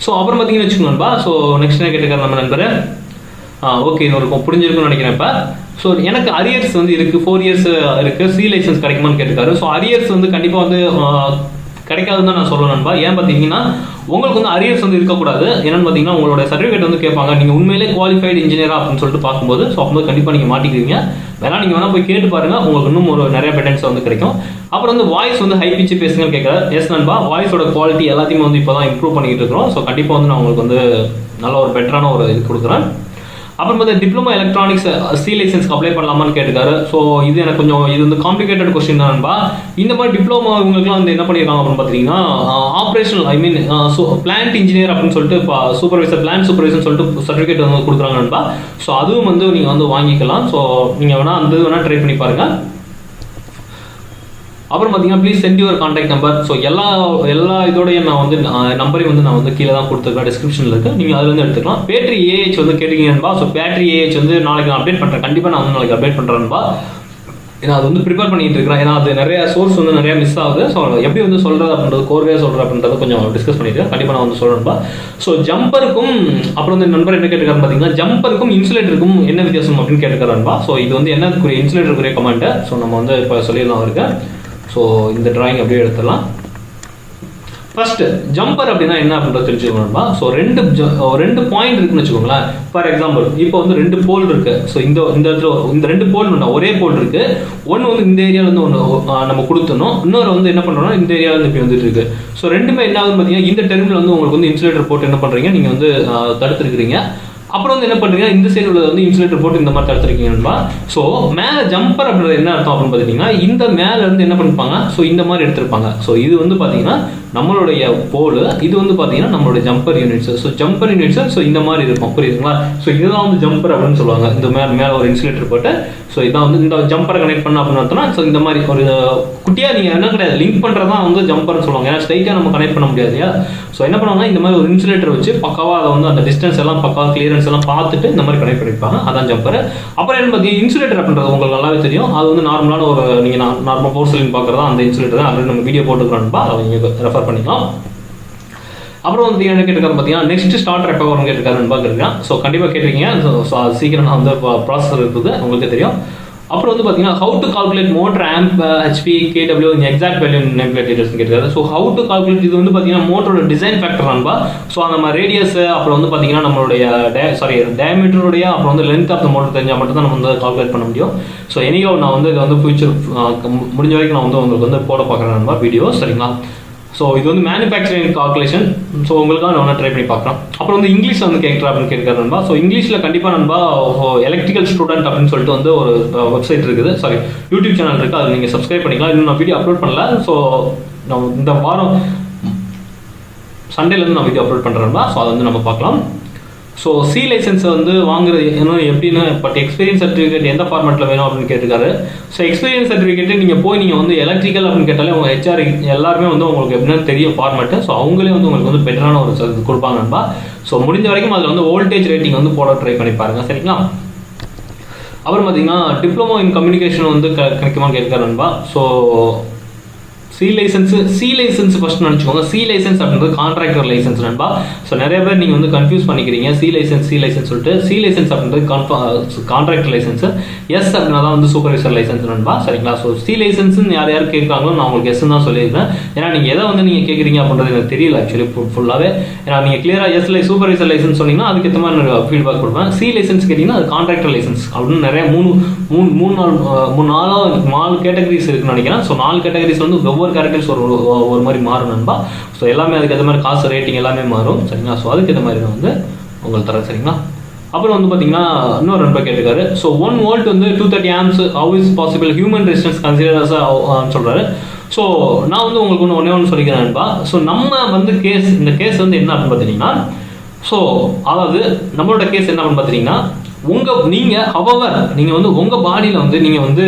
ஸோ அப்புறம் பார்த்தீங்கன்னு வச்சுக்கோங்கப்பா. ஸோ நெக்ஸ்ட் என்ன கேட்டுக்கார நம்ம நண்பர் ஓகே இன்னொரு புரிஞ்சிருக்குன்னு நினைக்கிறேன். இப்போ ஸோ எனக்கு அரியர்ஸ் வந்து இருக்குது, 4 இயர்ஸ் இருக்குது, சி லைசன்ஸ் கிடைக்குமான்னு கேட்டுக்காரு. ஸோ அரியர்ஸ் வந்து கண்டிப்பாக வந்து கிடைக்காதுன்னு தான் நான் சொல்லணும்பா. ஏன் பார்த்தீங்கன்னா உங்களுக்கு வந்து அரியர்ஸ் வந்து இருக்கக்கூடாது. என்னன்னு பார்த்தீங்கன்னா உங்களோட சர்டிஃபிகேட் வந்து கேட்பாங்க, நீங்கள் உண்மையிலே குவாலிஃபைடு இன்ஜினியரா அப்படின்னு சொல்லிட்டு பார்க்கும்போது ஸோ அப்போ கண்டிப்பாக நீங்கள் மாட்டிக்கிறீங்க. நீங்கள் வேணால் போய் கேட்டு பாருங்க, உங்களுக்கு இன்னும் ஒரு நிறைய பெட்டன்ஸ் வந்து கிடைக்கும். அப்புறம் வந்து வாய்ஸ் வந்து ஹை பிச்சு பேசுங்கன்னு கேட்குறாரு. எஸ் நண்பா, வாய்ஸோட குவாலிட்டி எல்லாத்தையுமே வந்து இப்போ தான் இம்ப்ரூவ் பண்ணிக்கிட்டு இருக்கிறோம். ஸோ கண்டிப்பாக வந்து நான் உங்களுக்கு வந்து நல்ல ஒரு பெட்டரான ஒரு இது கொடுக்குறேன். அப்புறம் வந்து டிப்ளமோ எலக்ட்ரானிக்ஸ் சி லைசன்ஸ்க்கு அப்ளை பண்ணலாமான்னு கேட்டுக்காரு. ஸோ இது எனக்கு கொஞ்சம் இது வந்து காம்ப்ளிகேட்டட் கொஸ்டின் தான்பா. இந்த மாதிரி டிப்ளமோ இவங்களுக்குலாம் வந்து என்ன பண்ணியிருக்காங்க அப்படின்னு பார்த்தீங்கன்னா ஆப்ரேஷனல் பிளான்ட் இன்ஜினியர் அப்படின்னு சொல்லிட்டு இப்போ சூப்பர்வைசர் பிளான்ட் சூப்பர்வைசர் சொல்லிட்டு சர்டிஃபிகேட் வந்து கொடுக்குறாங்கன்பா. ஸோ அதுவும் வந்து நீங்கள் வந்து வாங்கிக்கலாம். ஸோ நீங்கள் வேணால் அந்த வேணால் ட்ரை பண்ணி பாருங்கள். அப்புறம் பார்த்தீங்கன்னா please send your contact number. ஸோ எல்லா இதோடைய நான் வந்து நம்பரையும் வந்து நான் வந்து கீழே தான் கொடுத்துருக்கேன், டிஸ்கிரிப்ஷனில் இருக்குது, நீங்கள் அதுலேருந்து எடுத்துக்கலாம். பேட்டரி ஏஹெச் வந்து கேட்டீங்கன்பா. ஸோ பேட்டரி ஏஹெச் வந்து நாளைக்கு நான் அப்டேட் பண்ணுறேன். கண்டிப்பாக நான் வந்து நாளைக்கு அப்டேட் பண்ணுறேன்பா. ஏன்னா அது வந்து ப்ரிப்பேர் பண்ணிட்டு இருக்கிறேன். ஏன்னா அது நிறைய சோர்ஸ் வந்து நிறைய மிஸ் ஆகுது. ஸோ எப்படி வந்து சொல்கிறது அப்படின்றது கோர்வையாக சொல்கிறேன் அப்படின்றத கொஞ்சம் டிஸ்கஸ் பண்ணியிருக்கேன். கண்டிப்பாக நான் வந்து சொல்கிறேன்பா. ஸோ ஜம்பருக்கும் அப்புறம் வந்து நண்பர் என்ன கேட்டுக்காருன்னு பார்த்தீங்கன்னா ஜம்பருக்கும் இன்சுலேட்டருக்கும் என்ன வித்தியாசம் அப்படின்னு கேட்டுக்கிறான்பா. ஸோ இது வந்து என்னதுக்குரிய இன்சுலேட்டருக்குரிய கமெண்ட்டு. ஸோ நம்ம வந்து இப்போ சொல்லிடலாம் அவருக்கு. ஸோ இந்த டிராயிங் அப்படியே எடுத்துடலாம். ஃபர்ஸ்ட் ஜம்பர் அப்படின்னா என்ன அப்படின்றத தெரிஞ்சுக்கணும்பா. ஸோ ரெண்டு பாயிண்ட் இருக்குன்னு வச்சுக்கோங்களேன். ஃபார் எக்ஸாம்பிள் இப்போ வந்து 2 போல் இருக்கு. ஸோ இந்த இடத்துல இந்த 2 போல் ஒரே போல் இருக்கு. ஒன்று வந்து இந்த ஏரியாவில் வந்து ஒன்று நம்ம கொடுத்துடணும், இன்னொரு வந்து என்ன பண்ணுறோம்னா இந்த ஏரியாவில் வந்து இப்படி வந்துட்டு இருக்கு. ஸோ ரெண்டுமே என்ன ஆகுதுன்னு பார்த்தீங்கன்னா இந்த டெர்மில் வந்து உங்களுக்கு வந்து இன்சுலேட்டர் போட்டு என்ன பண்ணுறீங்க, நீங்கள் வந்து தடுத்துருக்கிறீங்க. அப்புறம் வந்து என்ன பண்ணுறீங்க, இந்த சைடு உள்ள வந்து இன்சுலேட்டர் போட்டு இந்த மாதிரி தடுத்துருக்கீங்கன்பா. ஸோ மேலே ஜம்பர் அப்படின்றது என்ன அர்த்தம் அப்படின்னு பார்த்தீங்கன்னா, இந்த மேலே இருந்து என்ன பண்ணிப்பாங்க, ஸோ இந்த மாதிரி எடுத்திருப்பாங்க. ஸோ இது வந்து பார்த்தீங்கன்னா நம்மளுடைய போலு, இது வந்து பார்த்தீங்கன்னா நம்மளுடைய jumper units. So jumper units so இந்த மாதிரி இருக்கும், புரியுதுங்களா? ஸோ இதுதான் வந்து ஜம்பர் அப்படின்னு சொல்லுவாங்க. இந்த மேலே ஒரு இன்சுலேட்டர் போட்டு ஸோ இதான் வந்து இந்த ஜம்பரை கனெக்ட் பண்ண அப்படின்னு அர்த்தம்னா, ஸோ இந்த மாதிரி ஒரு குட்டியாக நீங்கள் என்ன கிடையாது லிங்க் பண்ணுறது தான் வந்து ஜம்பர்னு சொல்லுவாங்க. ஏன்னா ஸ்ட்ரைட்டாக நம்ம கனெக்ட் பண்ண முடியாது இல்லையா? ஸோ என்ன பண்ணுவாங்கன்னா இந்த மாதிரி ஒரு இன்சுலேட்டர் வச்சு பக்காவாக அதை வந்து அந்த டிஸ்டன்ஸ் எல்லாம் பக்காவாக கிளியரன்ஸ் எல்லாம் பார்த்துட்டு இந்த மாதிரி கனெக்ட் பண்ணியிருப்பாங்க. அதான் ஜம்பர். அப்புறம் என்ன பார்த்தீங்கன்னா இன்சுலேட்டர் அப்படின்றது உங்களுக்கு நல்லாவே தெரியும். அது வந்து நார்மலான ஒரு நீங்கள் நார்மல் போர்சலின் பார்க்குறதா அந்த இன்சுலேட்டர் தான். ஆல்ரெடி நம்ம வீடியோ போட்டுக்கிறோம்ப்பா, அதை நீங்கள் ரெஃபர் பண்ணிக்கலாம். அப்புறம் வந்து என்ன கேட்டிருக்காரு பார்த்தீங்கன்னா, நெக்ஸ்ட் ஸ்டார்டர் எப்போ வரும்னு கேட்டிருக்காருன்னு பார்த்துருக்கேன். ஸோ கண்டிப்பாக கேட்டிருக்கீங்க. ஸோ சீக்கிரம் நான் வந்து ப்ராசஸர் இருக்குது உங்களுக்கு தெரியும். அப்புறம் வந்து பார்த்தீங்கன்னா how to calculate motor amp HP KW exact value name plate details கேட்டிருக்காரு. ஸோ ஹவு டு கால்குலேட் இது வந்து பார்த்தீங்கன்னா மோட்டரோட டிசைன் ஃபேக்டர் நண்பா. ஸோ நம்ம ரேடியஸ் அப்புறம் வந்து பார்த்தீங்கன்னா நம்மளுடைய டயமீட்டருடைய அப்புறம் வந்து லென்த் ஆஃப் த மோட்டர் தெரிஞ்சால் மட்டும் தான் நம்ம வந்து கால்குலேட் பண்ண முடியும். ஸோ எனியோ நான் வந்து இதை வந்து ஃபியூச்சர் முடிஞ்ச வரைக்கும் நான் வந்து உங்களுக்கு வந்து போட பார்க்குறேன் நண்பா வீடியோ, சரிங்களா? ஸோ இது வந்து மேனுஃபேக்சரிங் கால்குலேஷன். ஸோ உங்களுக்காக நான் ஒன்றா ட்ரை பண்ணி பார்க்குறேன். அப்புறம் வந்து இங்கிலீஷில் வந்து கேட்குறேன் அப்படின்னு கேட்குறாரு நண்பா. ஸோ இங்கிலீஷில் கண்டிப்பாக நண்பா எலக்ட்ரிக்கல் ஸ்டூடெண்ட் அப்படின்னு சொல்லிட்டு வந்து ஒரு வெப்சைட் இருக்குது, சாரி யூடியூப் சேனல் இருக்குது, அதை நீங்கள் சப்ஸ்கிரைப் பண்ணிக்கலாம். இன்னும் நான் வீடியோ அப்லோட் பண்ணல. ஸோ நான் இந்த வாரம் சண்டேலேருந்து நான் வீடியோ அப்லோட் பண்ணுறேன்பா. ஸோ அதை வந்து நம்ம பார்க்கலாம். ஸோ சி லைசன்ஸை வந்து வாங்குறது இன்னும் எப்படின்னு, பட் எக்ஸ்பீரியன்ஸ் சர்டிஃபிகேட் எந்த ஃபார்மெட்டில் வேணும் அப்படின்னு கேட்டிருக்காரு. ஸோ எக்ஸ்பீரியன்ஸ் சர்டிஃபிகேட்டு நீங்கள் போய் நீங்கள் வந்து எலக்ட்ரிக்கல் அப்படின்னு கேட்டாலே உங்கள் ஹெச்ஆர் எல்லாருமே வந்து உங்களுக்கு எப்படின்னு தெரியும் ஃபார்மெட்டு. ஸோ அவங்களே வந்து உங்களுக்கு வந்து பெட்டரான ஒரு இது கொடுப்பாங்கன்பா. ஸோ முடிஞ்ச வரைக்கும் அதில் வந்து வோல்டேஜ் ரேட்டிங் வந்து போட ட்ரை பண்ணி பாருங்கள், சரிங்களா? அப்புறம் பார்த்தீங்கன்னா டிப்ளமோ இன் கம்யூனிகேஷன் வந்து கிடைக்குமான்னு கேட்குறாருன்பா. ஸோ சி லைசன்ஸ் ஃபர்ஸ்ட் நினச்சிக்கோங்க. சி லைசன்ஸ் அப்படின்றது கான்ட்ராக்டர் லைசன்ஸ் நண்பா. ஸோ நிறைய பேர் நீங்கள் வந்து கன்ஃபியூஸ் பண்ணிக்கிறீங்க சி லைசன்ஸ் சொல்லிட்டு. சி லைசன்ஸ் அப்படின்றது கான்ட்ராக்டர் லைசன்ஸ். எஸ் அப்படின்னா தான் வந்து சூப்பர்வைசர் லைசன்ஸ் நண்பா, சரிங்களா? ஸோ சி லைசன்ஸ்ன்னு யார் கேட்குறாங்களோ நான் உங்களுக்கு எஸ் தான் சொல்லியிருக்கேன். ஏன்னா நீங்கள் எதை வந்து நீங்கள் கேட்குறீங்க அப்படின்றது எனக்கு தெரியல ஆக்சுவலி ஃபுல்லாகவே. ஏன்னா நீங்கள் கிளியராக எஸ் சூப்பர்வைசர் லைசன்ஸ் சொன்னீங்கன்னா அதுக்கேற்ற மாதிரி நான் ஃபீட்பேக் கொடுப்பேன். சி லைசன்ஸ் கேட்டிங்கன்னா அது கான்ட்ராக்டர் லைசன்ஸ் அப்படின்னு நிறைய நாலு கேட்டகரிஸ் இருக்குன்னு நினைக்கிறேன். ஸோ 4 கேட்டகரிஸ் வந்து ஒவ்வொரு கேரக்டர்ஸ் ஒரு மாதிரி மாறும் நண்பா. ஸோ எல்லாமே அதுக்கேற்ற மாதிரி காசு ரேட்டிங் எல்லாமே மாறும், சரிங்களா? ஸோ அதுக்கேற்ற மாதிரி நான் வந்து உங்களுக்கு தரேன், சரிங்களா? அப்புறம் வந்து பார்த்தீங்கன்னா இன்னொரு நண்பர் கேட்டிருக்காரு. ஸோ 1 volt வந்து 230 amps how is possible human resistance considers சொல்கிறாரு. ஸோ நான் வந்து உங்களுக்கு ஒன்று சொல்லிக்கிறேன் நண்பா. ஸோ நம்ம வந்து இந்த கேஸ் வந்து என்ன அப்படின்னு பார்த்தீங்கன்னா, ஸோ அதாவது நம்மளோட கேஸ் என்ன அப்படின்னு பார்த்தீங்கன்னா, நீங்கள் வந்து உங்கள் பாடியில் வந்து நீங்கள் வந்து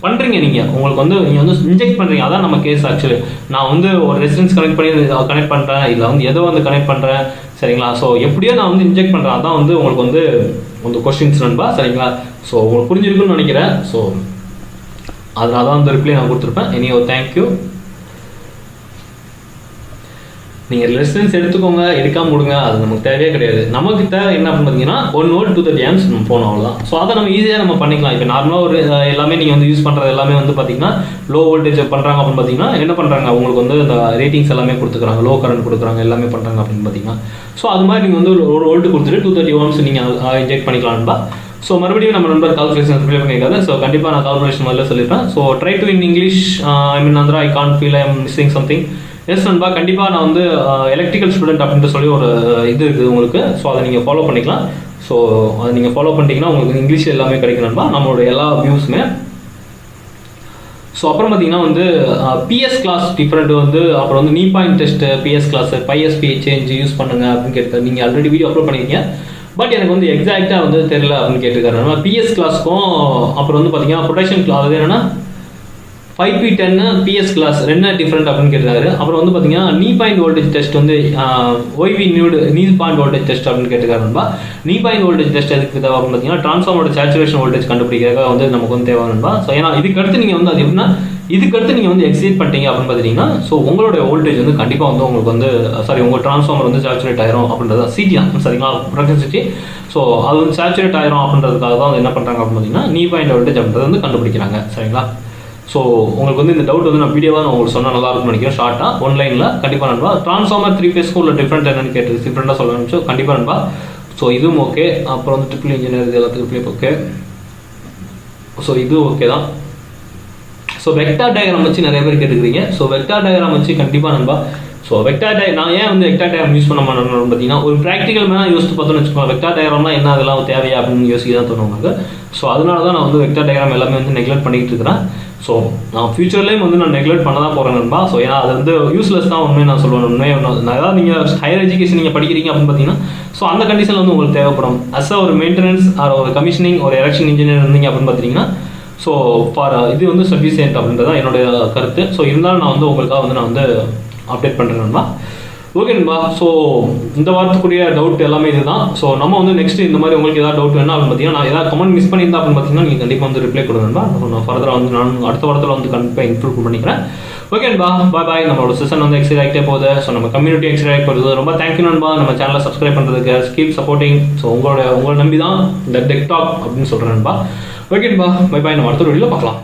பண்ணுறீங்க, உங்களுக்கு வந்து நீங்கள் வந்து இன்ஜெக்ட் பண்ணுறீங்க, அதான் நம்ம கேஸ் ஆக்சுவலி. நான் வந்து ஒரு ரெசிடென்ஸ் கனெக்ட் பண்ணுறேன், இல்லை வந்து எதோ வந்து கனெக்ட் பண்ணுறேன், சரிங்களா? ஸோ எப்படியோ நான் வந்து இன்ஜெக்ட் பண்ணுறேன், அதான் வந்து உங்களுக்கு வந்து கொஸ்டின்ஸ் நண்பா, சரிங்களா? ஸோ உங்களுக்கு புரிஞ்சிருக்குன்னு நினைக்கிறேன். ஸோ அதனால தான் வந்து ரிப்ளை நான் கொடுத்துருப்பேன். எனியோ தேங்க்யூ. நீங்கள் ரெசிடென்ஸ் எடுத்துக்கோங்க, எடுக்காமல் கொடுங்க, அது நமக்கு தேவையே கிடையாது. நமக்கு தேவை என்ன அப்படின்னு பார்த்தீங்கன்னா 1 volt 230 amps நம்ம போனோம், அவ்வளோதான். ஸோ அதை நம்ம ஈஸியாக நம்ம பண்ணிக்கலாம். இப்போ நார்மலாக ஒரு எல்லாமே நீங்கள் வந்து யூஸ் பண்ணுறது எல்லாமே வந்து பார்த்தீங்கன்னா லோ வோல்டேஜ் பண்ணுறாங்க அப்படின்னு பார்த்தீங்கன்னா என்ன பண்ணுறாங்க, உங்களுக்கு வந்து இந்த ரேட்டிங்ஸ் எல்லாமே கொடுத்துக்கிறாங்க, லோ கரண்ட் கொடுக்குறாங்க, எல்லாமே பண்ணுறாங்க அப்படின்னு பார்த்தீங்கன்னா. ஸோ அது மாதிரி நீங்கள் வந்து 1 volt கொடுத்துட்டு 230 ohms நீங்கள் இன்ஜெக்ட் பண்ணிக்கலாம்பா. ஸோ மறுபடியும் நம்ம நண்பர் கால்குலேஷன் ரிப்ளை பண்ணியிருக்காரு. ஸோ கண்டிப்பாக நான் கால்குலேஷன் முதல்ல சொல்லியிருப்பேன். So try to in English, I mean Andhra, I can't feel I am missing something. Yes நண்பா, கண்டிப்பாக நான் வந்து எலக்ட்ரிக்கல் ஸ்டூடெண்ட் அப்படின்ட்டு சொல்லி ஒரு இது இருக்குது உங்களுக்கு. ஸோ அதை நீங்கள் ஃபாலோ பண்ணிக்கலாம். ஸோ அதை நீங்கள் ஃபாலோ பண்ணிட்டீங்கன்னா உங்களுக்கு இங்கிலீஷ் எல்லாமே கிடைக்கும் நண்பா, நம்மளோட எல்லா வியூஸுமே. ஸோ அப்புறம் பார்த்தீங்கன்னா வந்து பிஎஸ் கிளாஸ் டிஃப்ரெண்ட் வந்து அப்புறம் வந்து knee point test PS class பைஎஸ்பி சேஞ்ச் யூஸ் பண்ணுங்க அப்படின்னு கேட்டு நீங்கள் ஆல்ரெடி வீடியோ அப்லோட் பண்ணியிருக்கீங்க. பட் எனக்கு வந்து எக்ஸாக்டாக வந்து தெரியல அப்படின்னு கேட்டிருக்காரு. நம்ம பிஎஸ் கிளாஸ்க்கும் அப்புறம் வந்து பார்த்தீங்கன்னா ப்ரொடக்ஷன் கிளாஸ், அது என்னன்னா 5P10 பிஎஸ் கிளாஸ் ரெண்டு டிஃப்ரெண்ட் அப்படின்னு கேட்டிருக்காரு. அப்புறம் வந்து பார்த்தீங்கன்னா நீ பாயிண்ட் வோல்டேஜ் டெஸ்ட் வந்து ஒய்வி நீ பாயிண்ட் வோல்டேஜ் டெஸ்ட் அப்படின்னு கேட்டிருக்காருன்பா. நீ பாயிண்ட் வோல்டேஜ் டெஸ்ட் எதுக்கு தேவை அப்படின்னு பார்த்தீங்கன்னா ட்ரான்ஸ்ஃபார்மரோட சேச்சுரேஷன் வோல்டேஜ் கண்டுபிடிக்கிறதுக்காக வந்து நமக்கு வந்து தேவைன்பா. ஸோ ஏன்னா இதுக்கடுத்து நீங்கள் வந்து அது எப்படின்னா இதுக்கடுத்து நீங்கள் வந்து எக்ஸீட் பண்ணிட்டீங்க அப்படின்னு பார்த்தீங்கன்னா ஸோ உங்களோட வோல்டேஜ் வந்து கண்டிப்பாக வந்து உங்களுக்கு வந்து உங்கள் ட்ரான்ஸ்ஃபார்மர் வந்து சேச்சுரேட் ஆயிரும் அப்படின்றது சிடி தான், சரிங்களா? Production city. ஸோ அது வந்து சேச்சுரேட் ஆயிரும் அப்படின்றதுக்காக தான் வந்து என்ன பண்ணுறாங்க அப்படின்னு பார்த்தீங்கன்னா நீ பாயிண்ட் வோல்டேஜ் அப்படின்றது வந்து கண்டுபிடிக்கிறாங்க, சரிங்களா? ஸோ உங்களுக்கு வந்து இந்த டவுட் வந்து நான் வீடியோவாக நான் உங்களுக்கு சொன்னால் நல்லா இருக்கும்னு நினைக்கிறேன். ஷார்ட்டாக ஒன்லைனில் கண்டிப்பாக நண்பா. ட்ரான்ஸ்ஃபார்மர் 3 phase உள்ள டிஃப்ரெண்ட் என்னன்னு கேட்டு டிஃப்ரெண்ட்டாக சொல்ல ஆரம்பிச்சோம், கண்டிப்பாக நண்பா. ஸோ இதுவும் ஓகே. அப்புறம் வந்து ட்ரிபிள் இன்ஜினியர் இது எல்லாத்துக்கும் ஓகே. ஸோ இது ஓகே தான். ஸோ வெக்டார் டயக்ராம் வச்சு நிறைய பேர் கேட்டுக்கிறீங்க. ஸோ வெக்டார் டயக்ராம் வச்சு கண்டிப்பாக நண்பா ஸோ வெக்டார் நான் ஏன் வந்து வெக்டார் டயக்ராம் யூஸ் பண்ண மாட்டேன்னு பார்த்தீங்கன்னா ஒரு ப்ராக்டிக்கல் மேலே யோசித்து பார்த்தோன்னு வச்சுக்கோங்க வெக்டார் டயக்ராம்னா என்ன அதெல்லாம் தேவையா அப்படின்னு யோசிக்க தான் தோணுவாங்க. ஸோ அதனால தான் நான் வந்து வெக்டார் டயக்ராம் எல்லாமே வந்து நெக்லெக்ட் பண்ணிட்டு இருக்கிறேன். ஸோ நான் ஃபியூச்சர்லேயும் வந்து நான் நெக்லெக்ட் பண்ண தான் போகிறேன் நண்பா. ஸோ ஏன்னா அது வந்து யூஸ்லெஸ் தான் உண்மையை நான் சொல்லுவேன். உண்மையை அதாவது நீங்கள் ஹையர் எஜுகேஷன் நீங்கள் படிக்கிறீங்க அப்படின்னு பார்த்தீங்கன்னா ஸோ அந்த கண்டிஷனில் வந்து உங்களுக்கு தேவைப்படும். அஸ் ஒரு மெயின்டெனன்ஸ் ஆர் ஒரு கமிஷனிங் ஒரு எலெக்ஷன் இன்ஜினியர் இருந்தீங்க அப்படின்னு பார்த்தீங்கன்னா ஸோ ஃபார் இது வந்து சஃபிஷியன்ட் அப்படின்றது தான் என்னுடைய கருத்து. ஸோ இருந்தாலும் நான் வந்து உங்களுக்காக வந்து நான் வந்து அப்டேட் பண்ணுறேன் நண்பா. ஓகே நண்பா. ஸோ இந்த வாரத்துக்குரிய டவுட் எல்லாமே இதுதான். ஸோ நம்ம வந்து நெக்ஸ்ட் இந்த மாதிரி உங்களுக்கு ஏதாவது டவுட் வேணும் அப்படின்னு பார்த்தீங்கன்னா நான் ஏதாவது கமெண்ட் மிஸ் பண்ணியிருந்தா அப்படின்னு பார்த்தீங்கன்னா நீங்கள் கண்டிப்பாக வந்து ரிப்ளை கொடுங்க நண்பா. நான் ஃபர்தராக வந்து நான் அடுத்த வாரத்தில் வந்து கண்டிப்பாக இம்ப்ரூவ் பண்ணிக்கிறேன். ஓகே நண்பா, பாய். நம்மளோட செஷன் வந்து எக்ஸைட் ஆகிட்டே போகுது. ஸோ நம்ம கம்யூனிட்டி எக்ஸைட் ஆகி போகுது. ரொம்ப தேங்க்யூ நண்பா நம்ம சேனலை சப்ஸ்கிரைப் பண்ணுறதுக்கு. Keep supporting. ஸோ உங்களை நம்பி தான் இந்த டெக்டாக் அப்படின்னு சொல்கிறேன் நண்பா. ஓகே நண்பா, பாய். நம்ம அடுத்த வீடியோவில் பார்க்கலாம்.